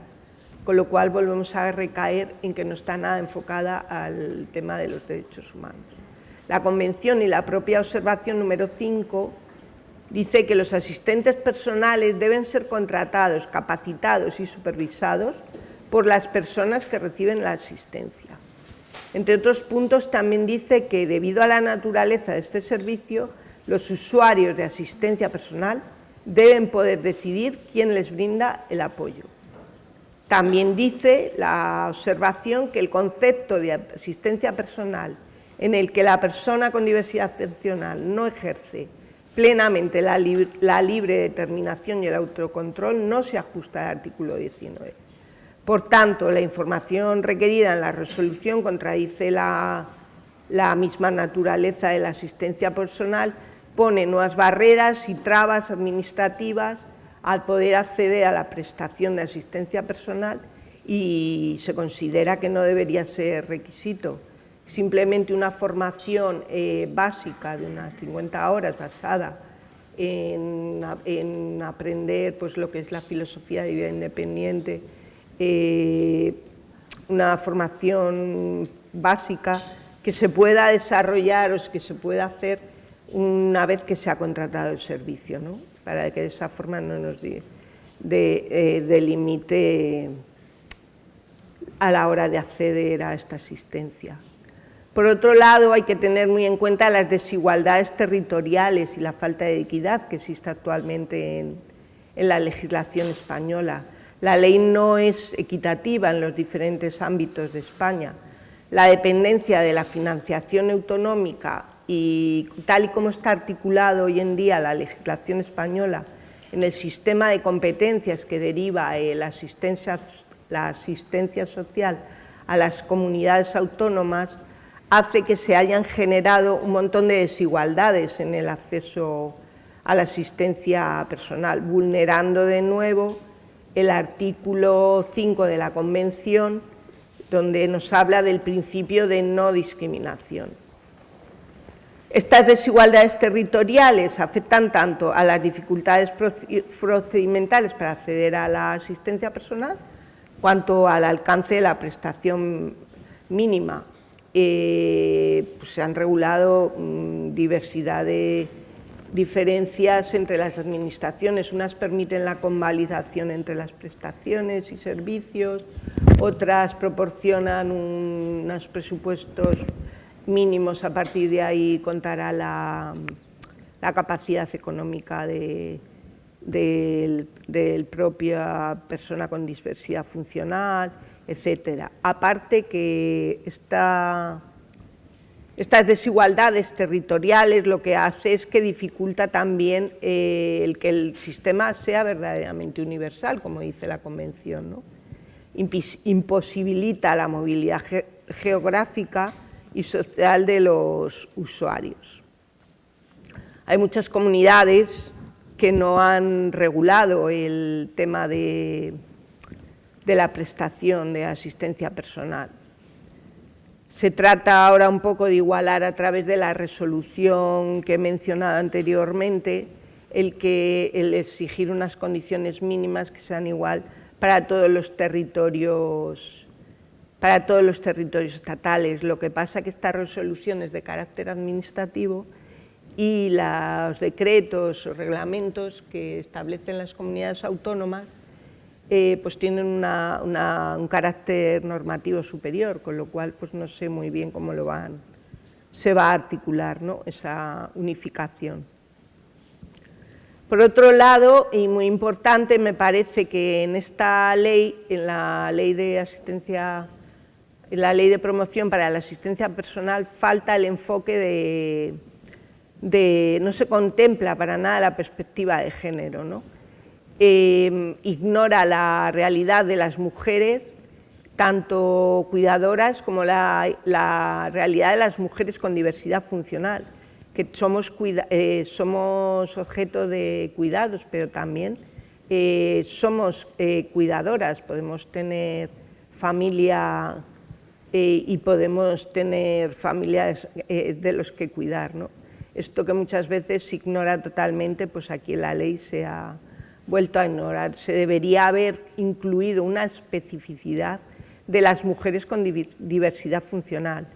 con lo cual volvemos a recaer en que no está nada enfocada al tema de los derechos humanos. La Convención y la propia observación número 5 dice que los asistentes personales deben ser contratados, capacitados y supervisados por las personas que reciben la asistencia. Entre otros puntos, también dice que debido a la naturaleza de este servicio, los usuarios de asistencia personal deben poder decidir quién les brinda el apoyo. También dice la observación que el concepto de asistencia personal en el que la persona con diversidad funcional no ejerce plenamente la libre determinación y el autocontrol no se ajusta al artículo 19. Por tanto, la información requerida en la resolución contradice la misma naturaleza de la asistencia personal, pone nuevas barreras y trabas administrativas al poder acceder a la prestación de asistencia personal y se considera que no debería ser requisito. Simplemente una formación básica de unas 50 horas basada en aprender pues, lo que es la filosofía de vida independiente, una formación básica que se pueda desarrollar o que se pueda hacer una vez que se ha contratado el servicio, ¿no? Para que de esa forma no nos delimite a la hora de acceder a esta asistencia. Por otro lado, hay que tener muy en cuenta las desigualdades territoriales y la falta de equidad que existe actualmente en la legislación española. La ley no es equitativa en los diferentes ámbitos de España. La dependencia de la financiación autonómica y tal y como está articulado hoy en día la legislación española en el sistema de competencias que deriva la asistencia social a las comunidades autónomas, hace que se hayan generado un montón de desigualdades en el acceso a la asistencia personal, vulnerando de nuevo el artículo 5 de la Convención, donde nos habla del principio de no discriminación. Estas desigualdades territoriales afectan tanto a las dificultades procedimentales para acceder a la asistencia personal, cuanto al alcance de la prestación mínima. Pues se han regulado diversidad de diferencias entre las administraciones. Unas permiten la convalidación entre las prestaciones y servicios, otras proporcionan unos presupuestos mínimos, a partir de ahí contará la capacidad económica de propia persona con diversidad funcional, etcétera. Aparte que estas desigualdades territoriales lo que hace es que dificulta también el que el sistema sea verdaderamente universal, como dice la Convención, ¿no? Imposibilita la movilidad geográfica y social de los usuarios. Hay muchas comunidades que no han regulado el tema de la prestación de asistencia personal. Se trata ahora un poco de igualar a través de la resolución que he mencionado anteriormente, el exigir unas condiciones mínimas que sean igual para todos los territorios estatales. Lo que pasa es que esta resolución es de carácter administrativo y los decretos o reglamentos que establecen las comunidades autónomas pues tienen un carácter normativo superior, con lo cual pues no sé muy bien cómo se va a articular, ¿no?, esa unificación. Por otro lado, y muy importante, me parece que en esta ley, en la ley de promoción para la asistencia personal, falta el enfoque no se contempla para nada la perspectiva de género, ¿no? Ignora la realidad de las mujeres, tanto cuidadoras como la realidad de las mujeres con diversidad funcional, que somos objeto de cuidados, pero también somos cuidadoras, podemos tener familia y podemos tener familiares de los que cuidar, ¿no? Esto que muchas veces se ignora totalmente, pues aquí en la ley se ha vuelto a ignorar. Se debería haber incluido una especificidad de las mujeres con diversidad funcional,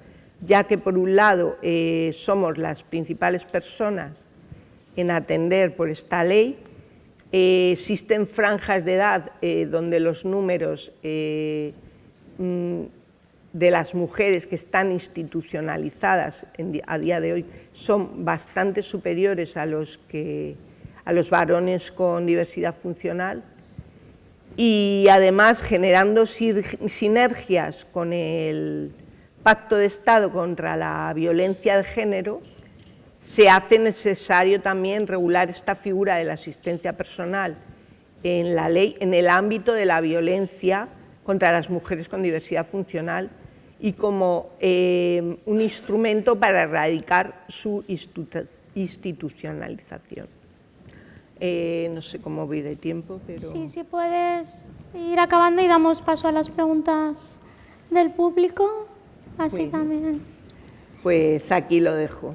ya que por un lado somos las principales personas en atender por esta ley. Existen franjas de edad donde los números de las mujeres que están institucionalizadas a día de hoy son bastante superiores a los varones con diversidad funcional. y además generando sinergias con el Pacto de Estado contra la Violencia de Género, se hace necesario también regular esta figura de la asistencia personal en la ley, en el ámbito de la violencia contra las mujeres con diversidad funcional y como un instrumento para erradicar su institucionalización. No sé cómo voy de tiempo, pero... Sí, si puedes ir acabando y damos paso a las preguntas del público, así Muy bien. también. Pues aquí lo dejo.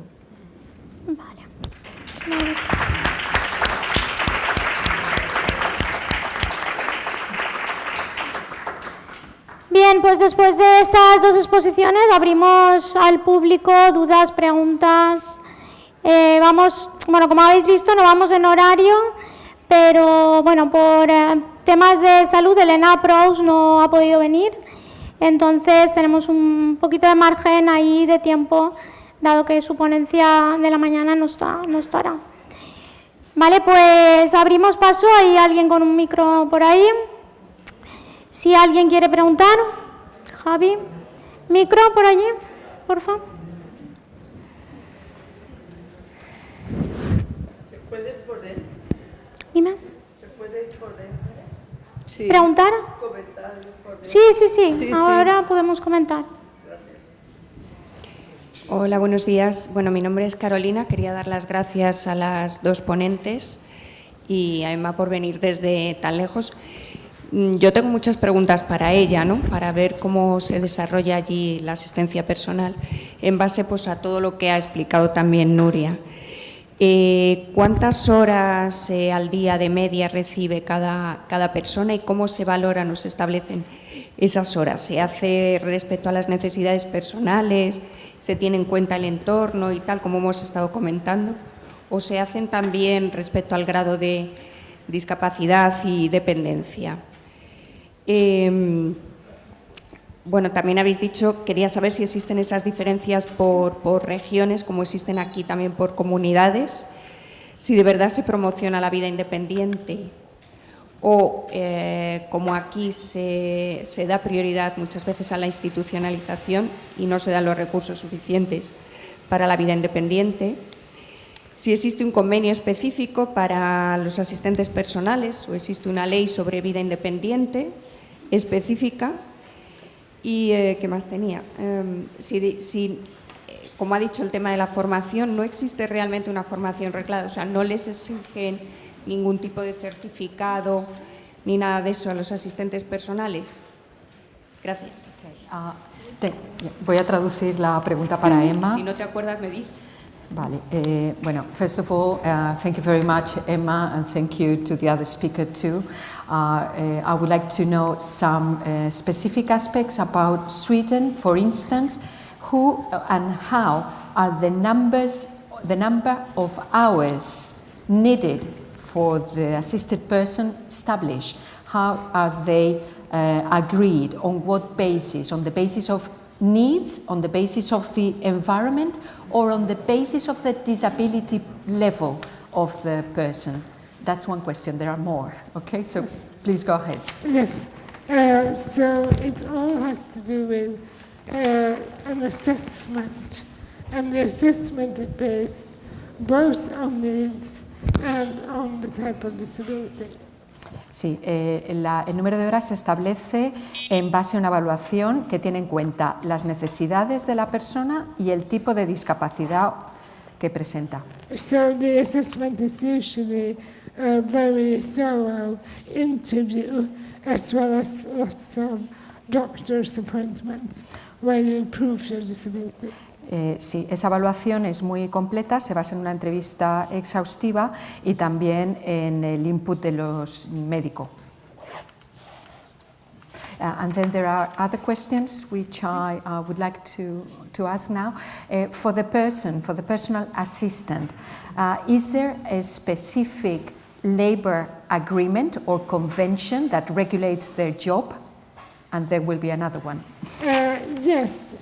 Vale. Vale. Bien, pues después de estas dos exposiciones abrimos al público dudas, preguntas. Bueno, como habéis visto, no vamos en horario, pero bueno, por temas de salud, Elena Proust no ha podido venir, entonces tenemos un poquito de margen ahí de tiempo, dado que su ponencia de la mañana no estará. Vale, pues abrimos paso, hay alguien con un micro por ahí. Si alguien quiere preguntar, Javi, micro por allí, por favor. ¿Se puede poner? Dime. ¿Se puede poner? Sí. ¿Preguntar? Comentar, poner. Sí, ahora podemos comentar. Hola, buenos días. Bueno, mi nombre es Carolina. Quería dar las gracias a las dos ponentes y a Emma por venir desde tan lejos. Yo tengo muchas preguntas para ella, ¿no? Para ver cómo se desarrolla allí la asistencia personal en base pues, a todo lo que ha explicado también Nuria. ¿Cuántas horas al día de media recibe cada persona y cómo se valoran o se establecen esas horas? ¿Se hace respecto a las necesidades personales? ¿Se tiene en cuenta el entorno y tal, como hemos estado comentando? ¿O se hacen también respecto al grado de discapacidad y dependencia? Bueno, también habéis dicho, quería saber si existen esas diferencias por regiones, como existen aquí también por comunidades, si de verdad se promociona la vida independiente o, como aquí se da prioridad muchas veces a la institucionalización y no se dan los recursos suficientes para la vida independiente. Si existe un convenio específico para los asistentes personales o existe una ley sobre vida independiente específica. ¿Y qué más tenía? Como ha dicho el tema de la formación, no existe realmente una formación reglada, o sea, no les exigen ningún tipo de certificado ni nada de eso a los asistentes personales. Gracias. Voy a traducir la pregunta para Emma. Si no te acuerdas, me di. Vale. Bueno, first of all, thank you very much, Emma, and thank you to the other speaker too. I would like to know some specific aspects about Sweden, for instance, who and how are the number of hours needed for the assisted person established? How are they agreed? On what basis? On the basis of needs, on the basis of the environment, or on the basis of the disability level of the person? That's one question. There are more. Okay, so please go ahead. Yes. So it all has to do with an assessment, and the assessment is based both on needs and on the type of disability. Sí, el número de horas se establece en base a una evaluación que tiene en cuenta las necesidades de la persona y el tipo de discapacidad que presenta. So the assessment is usually a very thorough interview as well as lots of doctor's appointments where you prove your disability. Sí, esa evaluación es muy completa, se basa en una entrevista exhaustiva y también en el input de los médicos. And then there are other questions which I would like to ask now. For the personal assistant, is there a specific labor agreement or convention that regulates their job? And there will be another one. Yes,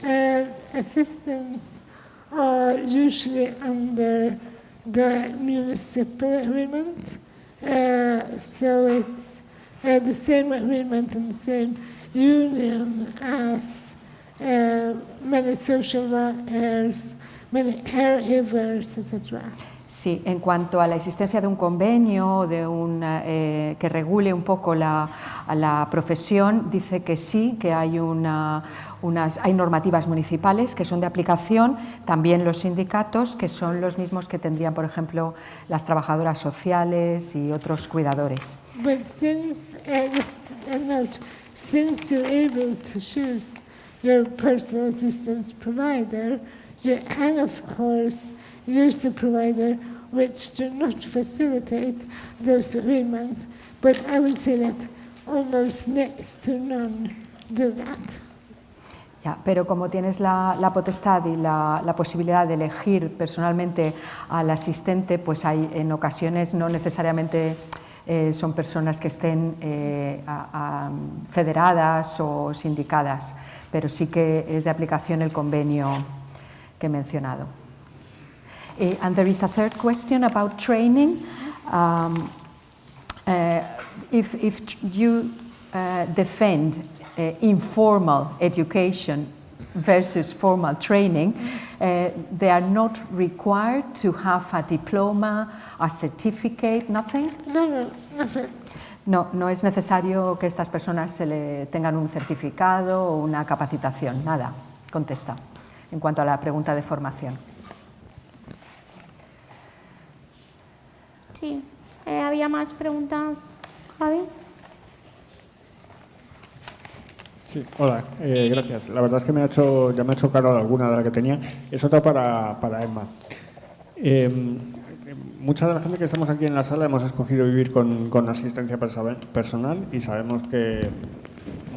assistants are usually under the municipal agreement, so it's the same agreement and the same union as many social workers, many caregivers, etc. Sí, en cuanto a la existencia de un convenio de que regule un poco a la profesión, dice que sí, que hay normativas municipales que son de aplicación, también los sindicatos, que son los mismos que tendrían, por ejemplo, las trabajadoras sociales y otros cuidadores. But since, just a note, since you're able to choose your personal assistance provider, you can, of course, use a provider which do not facilitate those agreements, but I would say that almost next to none do that. Ya, pero como tienes la potestad y la posibilidad de elegir personalmente al asistente, pues hay en ocasiones no necesariamente son personas que estén federadas o sindicadas, pero sí que es de aplicación el convenio que he mencionado. And there is a third question about training. If you defend informal education versus formal training, they are not required to have a diploma, a certificate, nothing? No, nothing. No es necesario que estas personas tengan un certificado o una capacitación, nada, contesta, en cuanto a la pregunta de formación. Sí, había más preguntas, Javi. Sí, hola, gracias. La verdad es que ya me ha hecho claro alguna de las que tenía. Es otra para Emma. Mucha de la gente que estamos aquí en la sala hemos escogido vivir con asistencia personal y sabemos que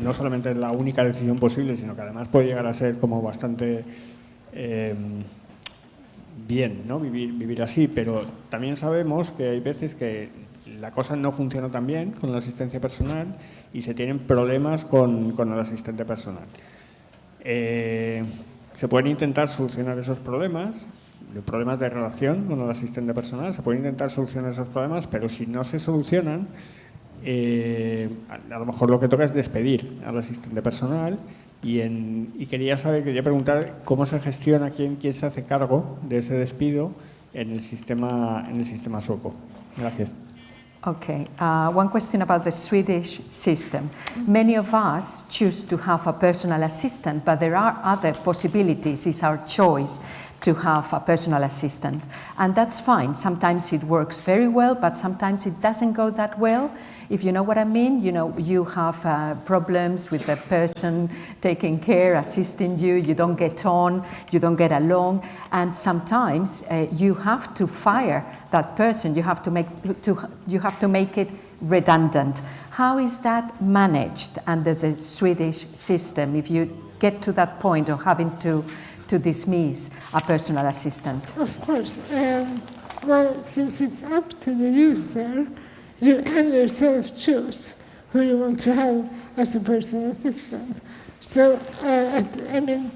no solamente es la única decisión posible, sino que además puede llegar a ser como bastante bien, ¿no? Vivir así, pero también sabemos que hay veces que la cosa no funciona tan bien con la asistencia personal y se tienen problemas con el asistente personal. Se pueden intentar solucionar esos problemas de relación con el asistente personal, se pueden intentar solucionar esos problemas, pero si no se solucionan, a lo mejor lo que toca es despedir al asistente personal y quería preguntar cómo se gestiona, quién se hace cargo de ese despido en el sistema sueco. Gracias. Okay, one question about the Swedish system. Many of us choose to have a personal assistant, but there are other possibilities. It's our choice to have a personal assistant, and that's fine. Sometimes it works very well, but sometimes it doesn't go that well. If you know what I mean, you have problems with the person taking care, assisting you, you don't get on, you don't get along, and sometimes you have to fire that person, you have to make it redundant. How is that managed under the Swedish system if you get to that point of having to dismiss a personal assistant? Of course. Well, since it's up to the user, you and yourself choose who you want to have as a personal assistant. So, even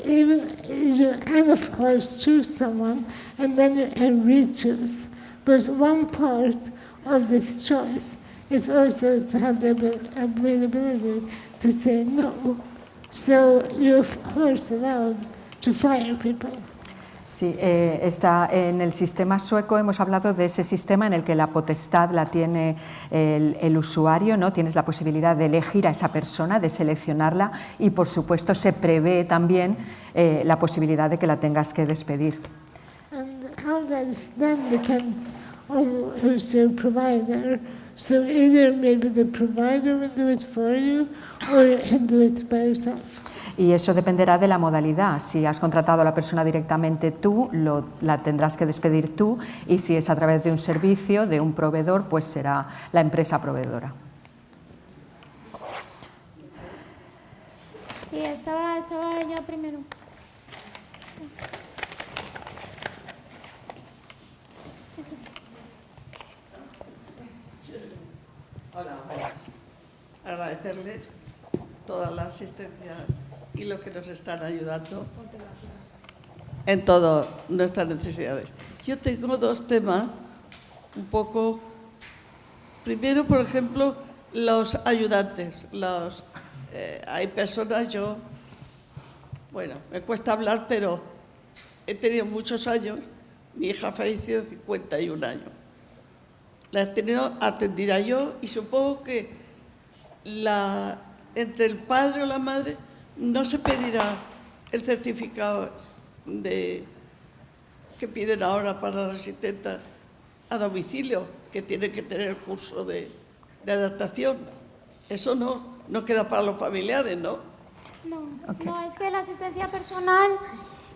you can, of course, choose someone and then you can re-choose. But one part of this choice is also to have the availability to say no. So you're, of course, allowed to fire people. Sí, en el sistema sueco hemos hablado de ese sistema en el que la potestad la tiene el usuario, ¿no? Tienes la posibilidad de elegir a esa persona, de seleccionarla y, por supuesto, se prevé también la posibilidad de que la tengas que despedir. And how that is done depends on who's your provider. So either maybe the provider will do it for you or you can do it by yourself. Y eso dependerá de la modalidad. Si has contratado a la persona directamente tú, la tendrás que despedir tú, y si es a través de un servicio, de un proveedor, pues será la empresa proveedora. Sí, estaba ella primero. Hola, buenas. Agradecerles toda la asistencia y lo que nos están ayudando en todas nuestras necesidades. Yo tengo dos temas un poco. Primero, por ejemplo, los ayudantes, hay personas, bueno, me cuesta hablar, pero he tenido muchos años, mi hija falleció 51 años. La he tenido atendida yo y supongo que entre el padre o la madre no se pedirá el certificado que piden ahora para la asistente a domicilio, que tiene que tener el curso de adaptación. Eso no queda para los familiares, ¿no? No, Ok. no, es que la asistencia personal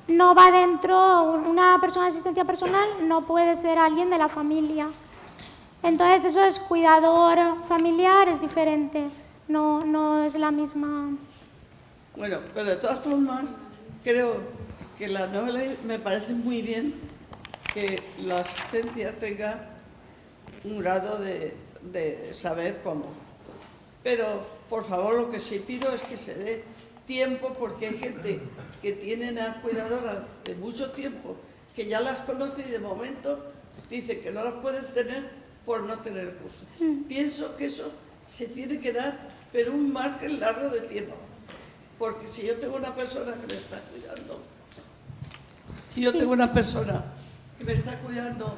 no va dentro, una persona de asistencia personal no puede ser alguien de la familia. Entonces eso es cuidador familiar, es diferente, no es la misma. Bueno, pero de todas formas, creo que la nueva ley me parece muy bien que la asistencia tenga un grado de saber cómo. Pero, por favor, lo que sí pido es que se dé tiempo, porque hay gente que tienen a cuidadoras de mucho tiempo, que ya las conoce y de momento dice que no las pueden tener por no tener el curso. Pienso que eso se tiene que dar, pero un margen largo de tiempo. Porque si yo tengo una persona que me está cuidando, si yo tengo una persona que me está cuidando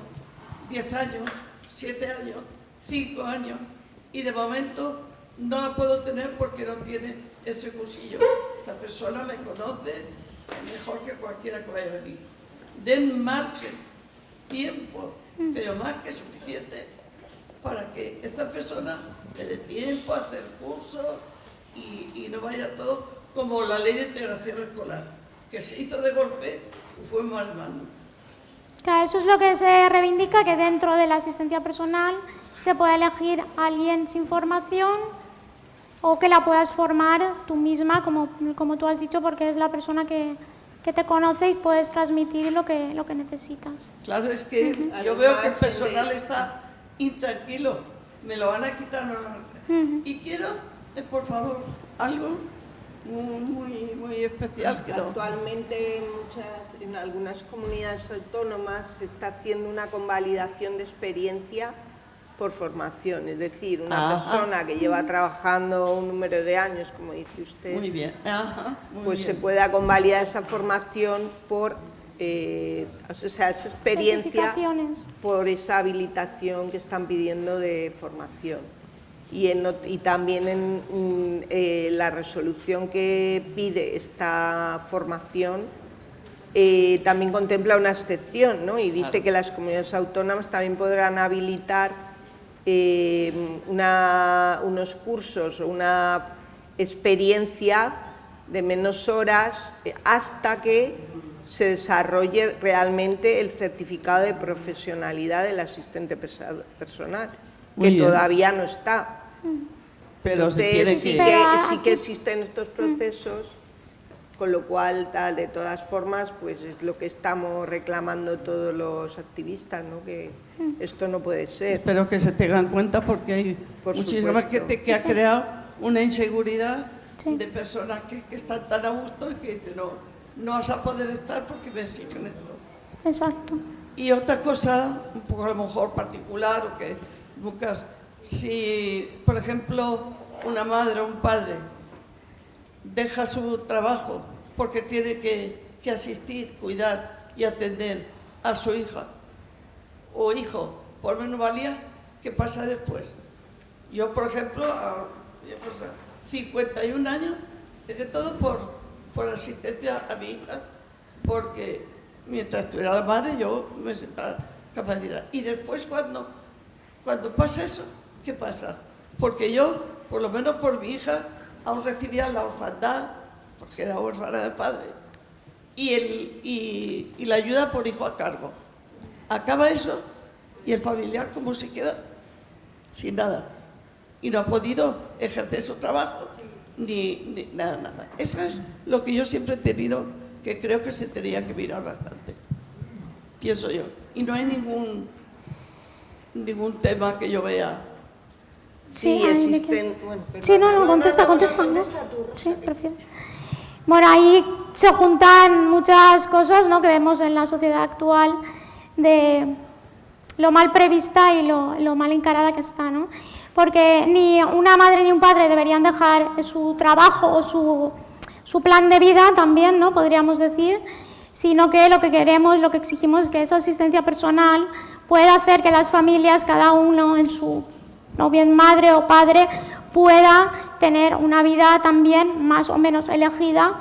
10 años, 7 años, 5 años, y de momento no la puedo tener porque no tiene ese cursillo. Esa persona me conoce mejor que cualquiera que vaya a venir. Den margen, tiempo, pero más que suficiente para que esta persona le dé tiempo a hacer cursos y no vaya todo como la ley de integración escolar, que se hizo de golpe y fue mal mano. Claro, eso es lo que se reivindica, que dentro de la asistencia personal se puede elegir a alguien sin formación o que la puedas formar tú misma, como tú has dicho, porque es la persona que te conoce y puedes transmitir lo que necesitas. Claro, es que yo veo que el personal está intranquilo, me lo van a quitar, no lo van a quitar. Y quiero, por favor, algo muy especial. Actualmente en algunas comunidades autónomas se está haciendo una convalidación de experiencia por formación, es decir, una persona que lleva trabajando un número de años, como dice usted, Muy bien. Pues se pueda convalidar esa formación por esa experiencia, Certificaciones. por esa habilitación que están pidiendo de formación. Y también en la resolución que pide esta formación también contempla una excepción, ¿no? Y dice que las comunidades autónomas también podrán habilitar unos cursos o una experiencia de menos horas hasta que se desarrolle realmente el certificado de profesionalidad del asistente personal, Muy que bien. todavía no está. Pero se Entonces, tiene sí que... sí que existen estos procesos, con lo cual, de todas formas, pues es lo que estamos reclamando todos los activistas, ¿no? Que esto no puede ser. Espero que se tenga en cuenta porque hay Por muchísima supuesto. gente que ha creado una inseguridad Sí. de personas que están tan a gusto y que dicen, no vas a poder estar porque me exigen esto. Exacto. Y otra cosa, un poco a lo mejor particular, o que buscas, si, por ejemplo, una madre o un padre deja su trabajo porque tiene que asistir, cuidar y atender a su hija o hijo por minusvalía, ¿qué pasa después? Yo, por ejemplo, a 51 años, dejé todo por asistencia a mi hija, porque mientras estuviera la madre yo me sentaba capacidad. Y después cuando pasa eso, ¿qué pasa? Porque yo, por lo menos por mi hija, aún recibía la orfandad, porque era huérfana de padre, y la ayuda por hijo a cargo. Acaba eso y el familiar como se queda sin nada. Y no ha podido ejercer su trabajo, ni nada. Eso es lo que yo siempre he tenido, que creo que se tenía que mirar bastante, pienso yo. Y no hay ningún tema que yo vea. Sí, hay existen... que- Bueno, Sí, no, contesta. ¿No? Sí, prefiero. Bueno, ahí se juntan muchas cosas, ¿no?, que vemos en la sociedad actual, de lo mal prevista y lo mal encarada que está, ¿no? porque ni una madre ni un padre deberían dejar su trabajo o su plan de vida también, ¿no? Podríamos decir, sino que lo que queremos, lo que exigimos es que esa asistencia personal pueda hacer que las familias, cada uno en su, o bien madre o padre, pueda tener una vida también más o menos elegida,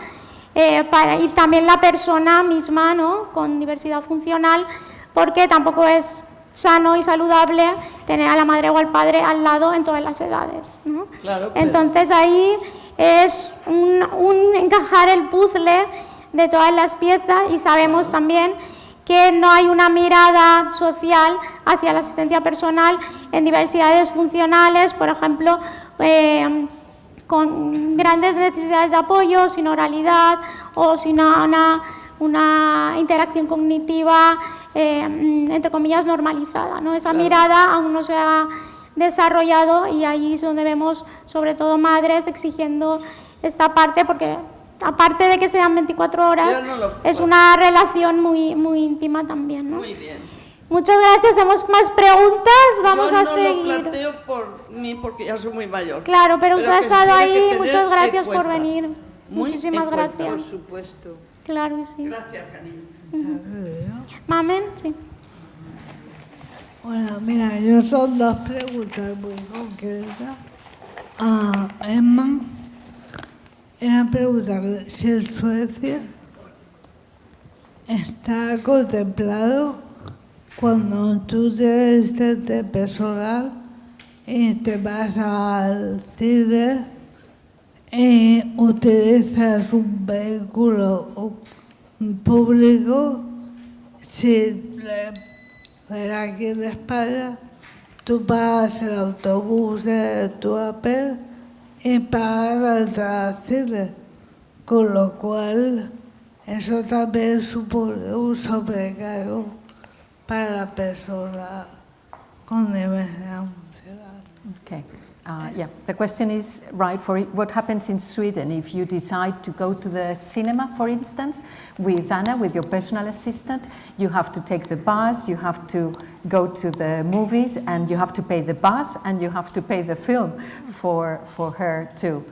y también la persona misma, ¿no? Con diversidad funcional, porque tampoco es sano y saludable tener a la madre o al padre al lado en todas las edades, ¿no? Claro, pero... Entonces ahí es un encajar el puzzle de todas las piezas, y sabemos también que no hay una mirada social hacia la asistencia personal en diversidades funcionales, por ejemplo, con grandes necesidades de apoyo, sin oralidad o sin una interacción cognitiva, entre comillas, normalizada, ¿no? Esa mirada aún no se ha desarrollado, y ahí es donde vemos sobre todo madres exigiendo esta parte, porque aparte de que sean 24 horas, es una relación muy íntima también, ¿no? Muy bien. Muchas gracias. Tenemos más preguntas. Vamos a seguir. Yo no lo planteo por mí porque ya soy muy mayor. Claro, pero usted ha que estado se tiene ahí. que tener Muchas gracias en por cuenta. venir. Muy Muchísimas en cuenta. gracias. Por supuesto. Claro que sí. Gracias, cariño. Mamen, sí. Bueno, mira, yo son dos preguntas muy concretas. A Emma, era preguntarle si en Suecia está contemplado cuando tú tienes asistente personal y te vas al cine y utilizas un vehículo público, pero aquí en España tú pagas el autobús de tu papel y pagas la entrada al cine, con lo cual eso también supone un sobrecargo para la persona con demencia funcional. Okay. Yeah, the question is, right, what happens in Sweden if you decide to go to the cinema, for instance, with Anna, with your personal assistant? You have to take the bus, you have to go to the movies, and you have to pay the bus, and you have to pay the film for her too.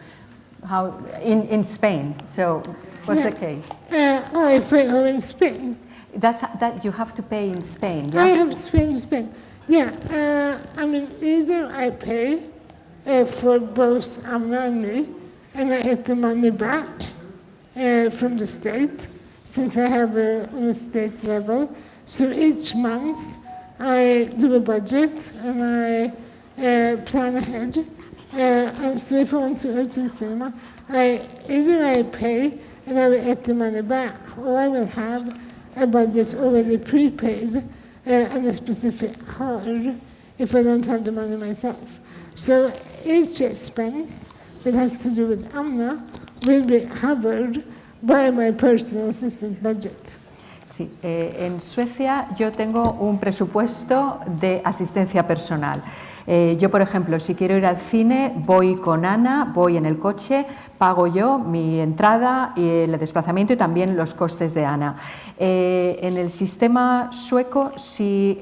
How in Spain? So, what's the case? If I go in Spain. That you have to pay in Spain. I have Spain. Yeah, I mean, either I pay for both Anna and me, and I get the money back from the state, since I have on a state level. So each month I do a budget and I plan ahead. And so if I want to go to the cinema, either I pay and I will get the money back, or I will have a budget already prepaid and a specific card if I don't have the money myself. So each expense that has to do with Anna will be covered by my personal assistant budget. Sí, en Suecia yo tengo un presupuesto de asistencia personal. Yo, por ejemplo, si quiero ir al cine, voy con Ana, voy en el coche, pago yo mi entrada y el desplazamiento y también los costes de Ana. En el sistema sueco, si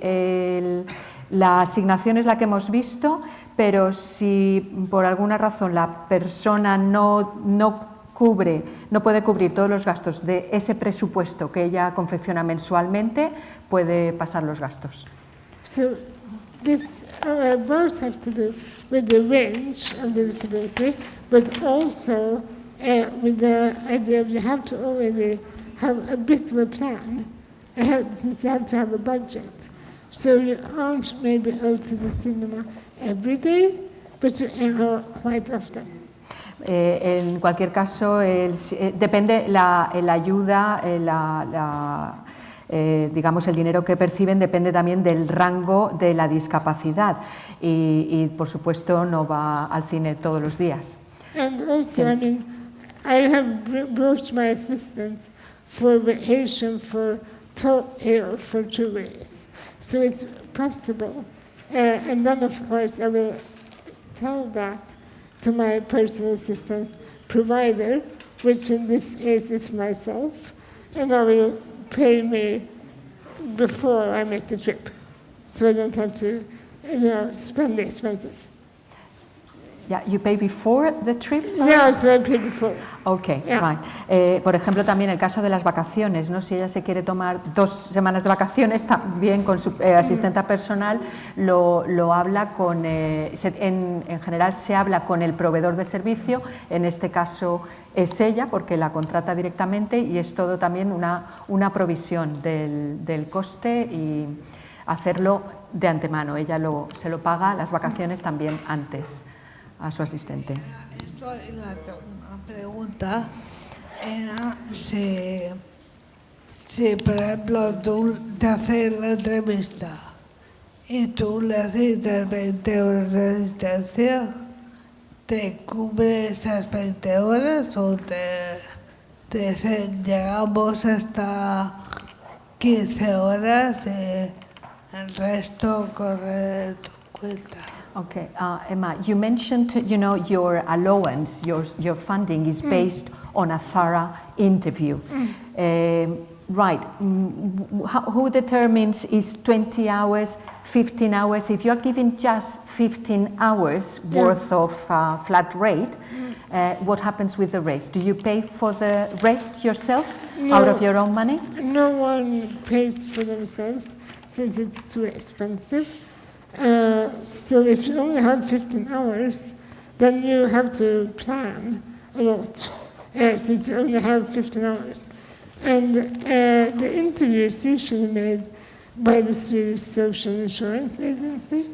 la asignación es la que hemos visto, pero si por alguna razón la persona no puede cubrir todos los gastos de ese presupuesto que ella confecciona mensualmente, puede pasar los gastos. So this both have to do with the range of the disability, but also with the idea of you have to already have a bit of a plan ahead, since you have to have a budget. So you aren't maybe out to the cinema every day, but you go quite often. En cualquier caso, depende la ayuda, digamos, el dinero que perciben depende también del rango de la discapacidad y por supuesto no va al cine todos los días. And also, I mean, I have brought my assistants for vacation for top here for 2 weeks, so it's possible. And then, of course, I will tell that to my personal assistance provider, which in this case is myself, and I will pay me before I make the trip, so I don't have to, spend the expenses. Yeah, you pay before the trip, sorry? Yeah, so I paid before. Okay, Yeah. right. Por ejemplo, también el caso de las vacaciones, ¿no? Si ella se quiere tomar 2 semanas de vacaciones, también con su asistente personal lo habla con, en general se habla con el proveedor de servicio, en este caso es ella porque la contrata directamente y es todo también una provisión del coste y hacerlo de antemano. Ella se lo paga las vacaciones también antes a su asistente. Esto es la pregunta era si, por ejemplo, tú te haces la entrevista y tú le haces 20 horas de asistencia, ¿te cubre esas 20 horas o te dicen llegamos hasta 15 horas y el resto corre tu cuenta? Okay, Emma, you mentioned, your allowance, your funding is based on a thorough interview. Right, who determines is 20 hours, 15 hours? If you are giving just 15 hours worth of flat rate, what happens with the rest? Do you pay for the rest yourself out of your own money? No one pays for themselves since it's too expensive. So if you only have 15 hours, then you have to plan a lot, since you only have 15 hours. And the interview is usually made by the Swedish Social Insurance Agency.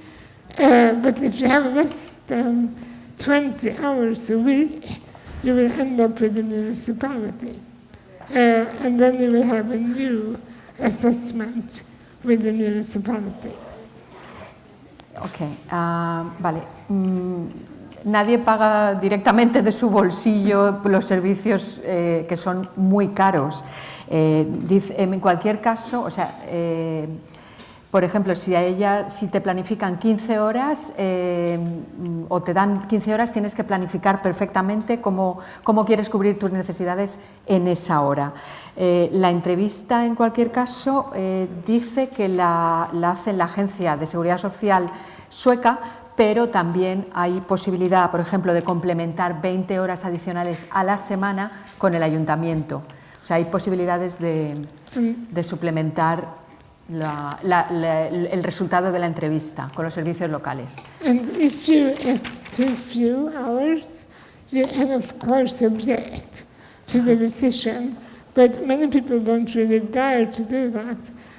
But if you have less than 20 hours a week, you will end up with the municipality. And then you will have a new assessment with the municipality. Ok, vale. Nadie paga directamente de su bolsillo los servicios que son muy caros. En cualquier caso, o sea, por ejemplo, si te planifican 15 horas o te dan 15 horas, tienes que planificar perfectamente cómo quieres cubrir tus necesidades en esa hora. La entrevista, en cualquier caso, dice que la hace la Agencia de Seguridad Social sueca, pero también hay posibilidad, por ejemplo, de complementar 20 horas adicionales a la semana con el ayuntamiento. O sea, hay posibilidades de suplementar el resultado de la entrevista con los servicios locales. And if you get too few hours, you can of course object to the decision, but many people don't really dare to do that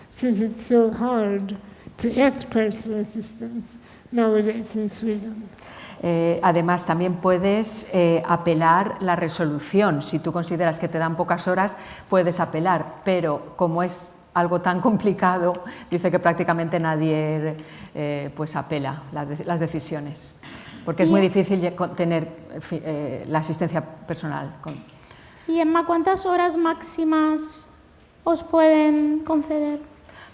since it's so hard to get personal assistance nowadays in Sweden. Además, también puedes apelar la resolución. Si tú consideras que te dan pocas horas, puedes apelar, pero como es algo tan complicado, dice que prácticamente nadie pues apela las decisiones, porque es muy difícil tener la asistencia personal. Y Emma, ¿cuántas horas máximas os pueden conceder?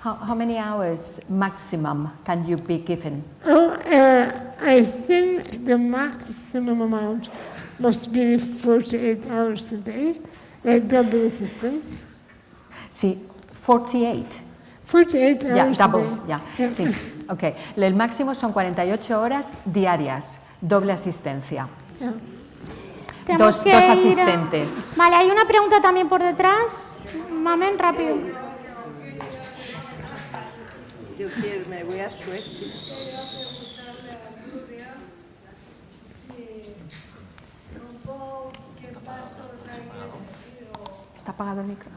How many hours maximum can you be given? I think the maximum amount must be 48 hours a day, like double assistance. Sí, 48. 48 hours double, a day. sí, okay. El máximo son 48 horas diarias, doble asistencia. Dos asistentes. Vale, hay una pregunta también por detrás. Mamen, rápido. Yo quiero, me voy a Suecia. ¿Está apagado el micro?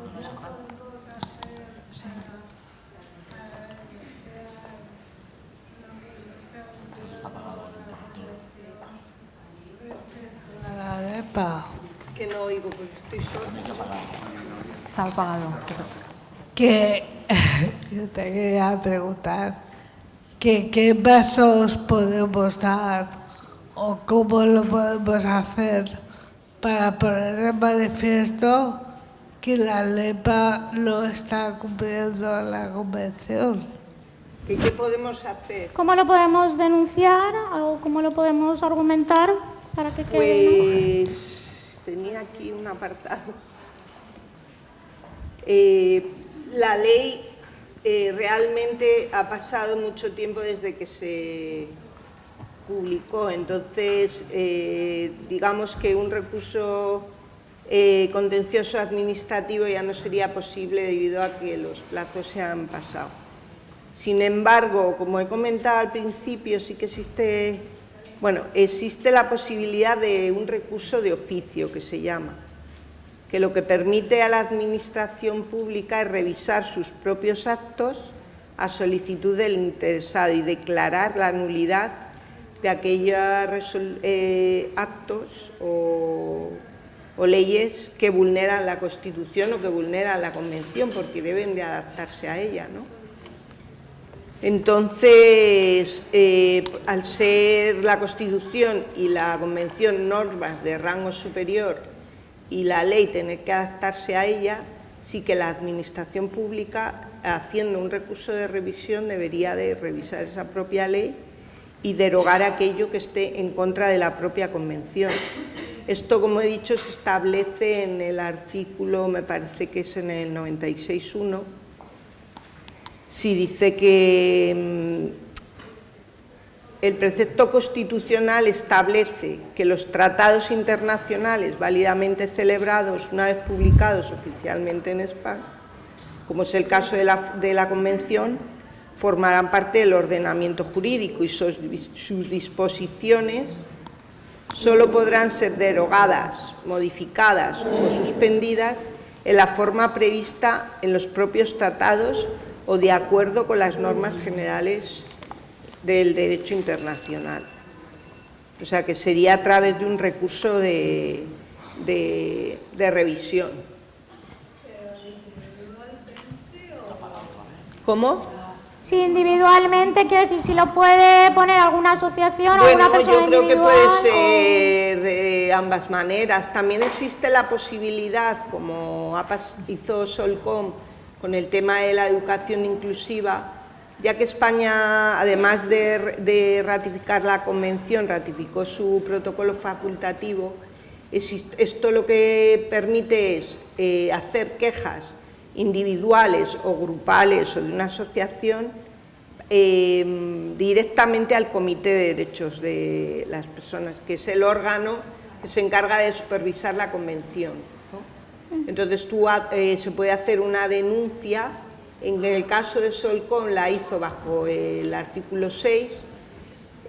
Que no oigo porque estoy sola. Está apagado. Que yo te quería preguntar qué pasos podemos dar o cómo lo podemos hacer para poner en manifiesto que la LEPA no está cumpliendo la convención. ¿Qué podemos hacer? ¿Cómo lo podemos denunciar o cómo lo podemos argumentar para que quede? Pues tenía aquí un apartado. La ley realmente ha pasado mucho tiempo desde que publicó. Entonces, digamos que un recurso contencioso administrativo ya no sería posible debido a que los plazos se han pasado. Sin embargo, como he comentado al principio, sí que existe la posibilidad de un recurso de oficio, que se llama, que lo que permite a la Administración pública es revisar sus propios actos a solicitud del interesado y declarar la nulidad de aquellos actos o leyes que vulneran la Constitución o que vulneran la Convención, porque deben de adaptarse a ella, ¿no? Entonces, al ser la Constitución y la Convención normas de rango superior y la ley tener que adaptarse a ella, sí que la Administración pública, haciendo un recurso de revisión, debería de revisar esa propia ley y derogar aquello que esté en contra de la propia Convención. Esto, como he dicho, se establece en el artículo, me parece que es en el 96.1, sí, dice que el precepto constitucional establece que los tratados internacionales válidamente celebrados, una vez publicados oficialmente en España, como es el caso de la Convención, formarán parte del ordenamiento jurídico y sus disposiciones solo podrán ser derogadas, modificadas o suspendidas en la forma prevista en los propios tratados o de acuerdo con las normas generales del derecho internacional. O sea, que sería a través de un recurso de revisión. ¿Cómo? Sí, individualmente, quiero decir, si lo puede poner alguna asociación o alguna persona individual. Yo creo que puede ser o... de ambas maneras. También existe la posibilidad, como hizo Solcom con el tema de la educación inclusiva, ya que España, además de ratificar la Convención, ratificó su protocolo facultativo. Esto lo que permite es hacer quejas individuales o grupales o de una asociación directamente al Comité de Derechos de las Personas, que es el órgano que se encarga de supervisar la Convención, ¿no? Entonces se puede hacer una denuncia. En el caso de Solcom la hizo bajo el artículo 6,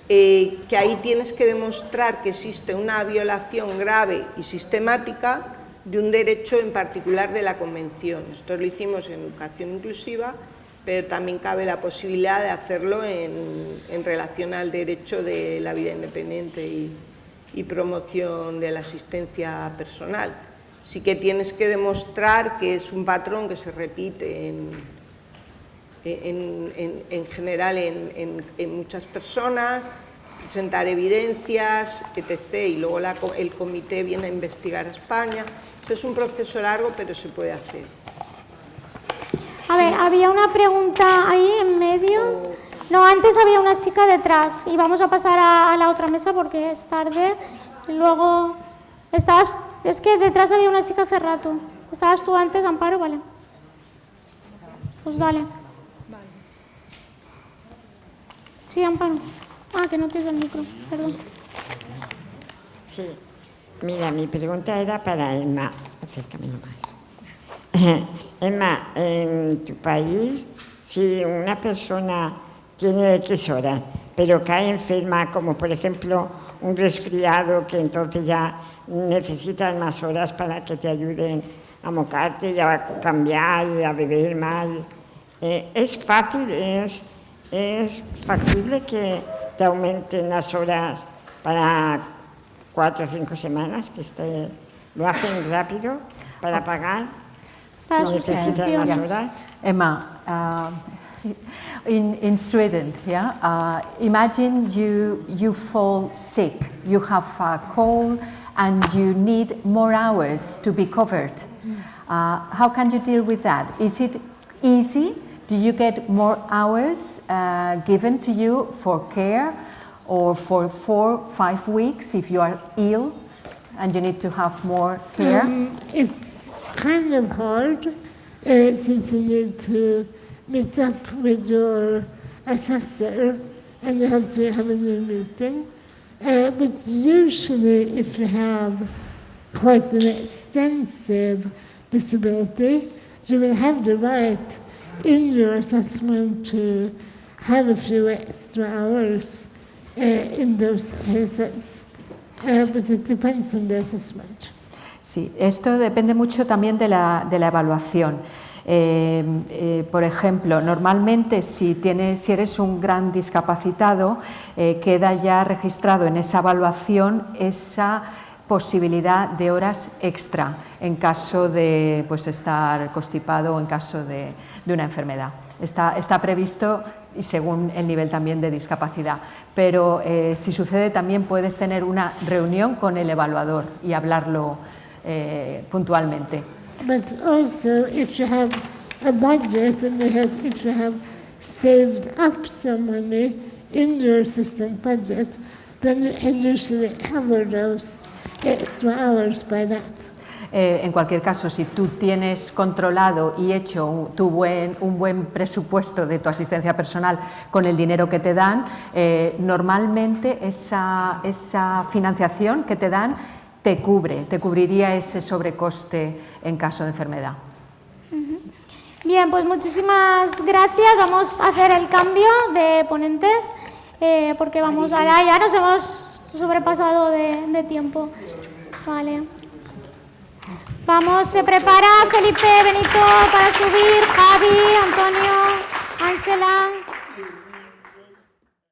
que ahí tienes que demostrar que existe una violación grave y sistemática de un derecho en particular de la Convención. Esto lo hicimos en educación inclusiva, pero también cabe la posibilidad de hacerlo en relación al derecho de la vida independiente y promoción de la asistencia personal. Sí que tienes que demostrar que es un patrón que se repite en general en muchas personas, presentar evidencias, etc. Y luego el comité viene a investigar a España. Esto es un proceso largo, pero se puede hacer. A ver, había una pregunta ahí en medio. No, antes había una chica detrás y vamos a pasar a la otra mesa porque es tarde. Y luego estabas... Es que detrás había una chica hace rato. ¿Estabas tú antes, Amparo? Vale. Pues dale. Sí, Amparo. Ah, que no tienes el micro, perdón. Sí, mira, mi pregunta era para Emma. Acércame nomás. Emma, en tu país, si una persona tiene X horas, pero cae enferma, como por ejemplo un resfriado, que entonces ya necesitas más horas para que te ayuden a mocarte y a cambiar y a beber más, ¿es fácil, es factible que te aumenten las horas para 4 o 5 semanas, que lo hacen rápido para pagar si necesitas más horas? Emma, in Sweden, imagine you fall sick, you have a cold and you need more hours to be covered. How can you deal with that? Is it easy? Do you get more hours given to you for care, or for 4 or 5 weeks if you are ill and you need to have more care? It's kind of hard since you need to meet up with your assessor and you have to have a new meeting. But usually, if you have quite an extensive disability, you will have the right in your assessment to have a few extra hours in those cases. But it depends on the assessment. Sí, esto depende mucho también de la evaluación. Por ejemplo, normalmente si eres un gran discapacitado, queda ya registrado en esa evaluación esa posibilidad de horas extra en caso de estar constipado o en caso de una enfermedad. Está previsto y según el nivel también de discapacidad, pero si sucede también puedes tener una reunión con el evaluador y hablarlo puntualmente. But also, if you have a budget and if you have saved up some money in your assistant budget, then you can usually cover those extra hours by that. En cualquier caso, si tú tienes controlado y hecho un buen presupuesto de tu asistencia personal con el dinero que te dan, normalmente esa financiación que te dan te cubriría ese sobrecoste en caso de enfermedad. Bien, pues muchísimas gracias. Vamos a hacer el cambio de ponentes porque vamos ahora, ya nos hemos sobrepasado de tiempo. Vale. Vamos, se prepara Felipe, Benito para subir, Javi, Antonio, Ángela.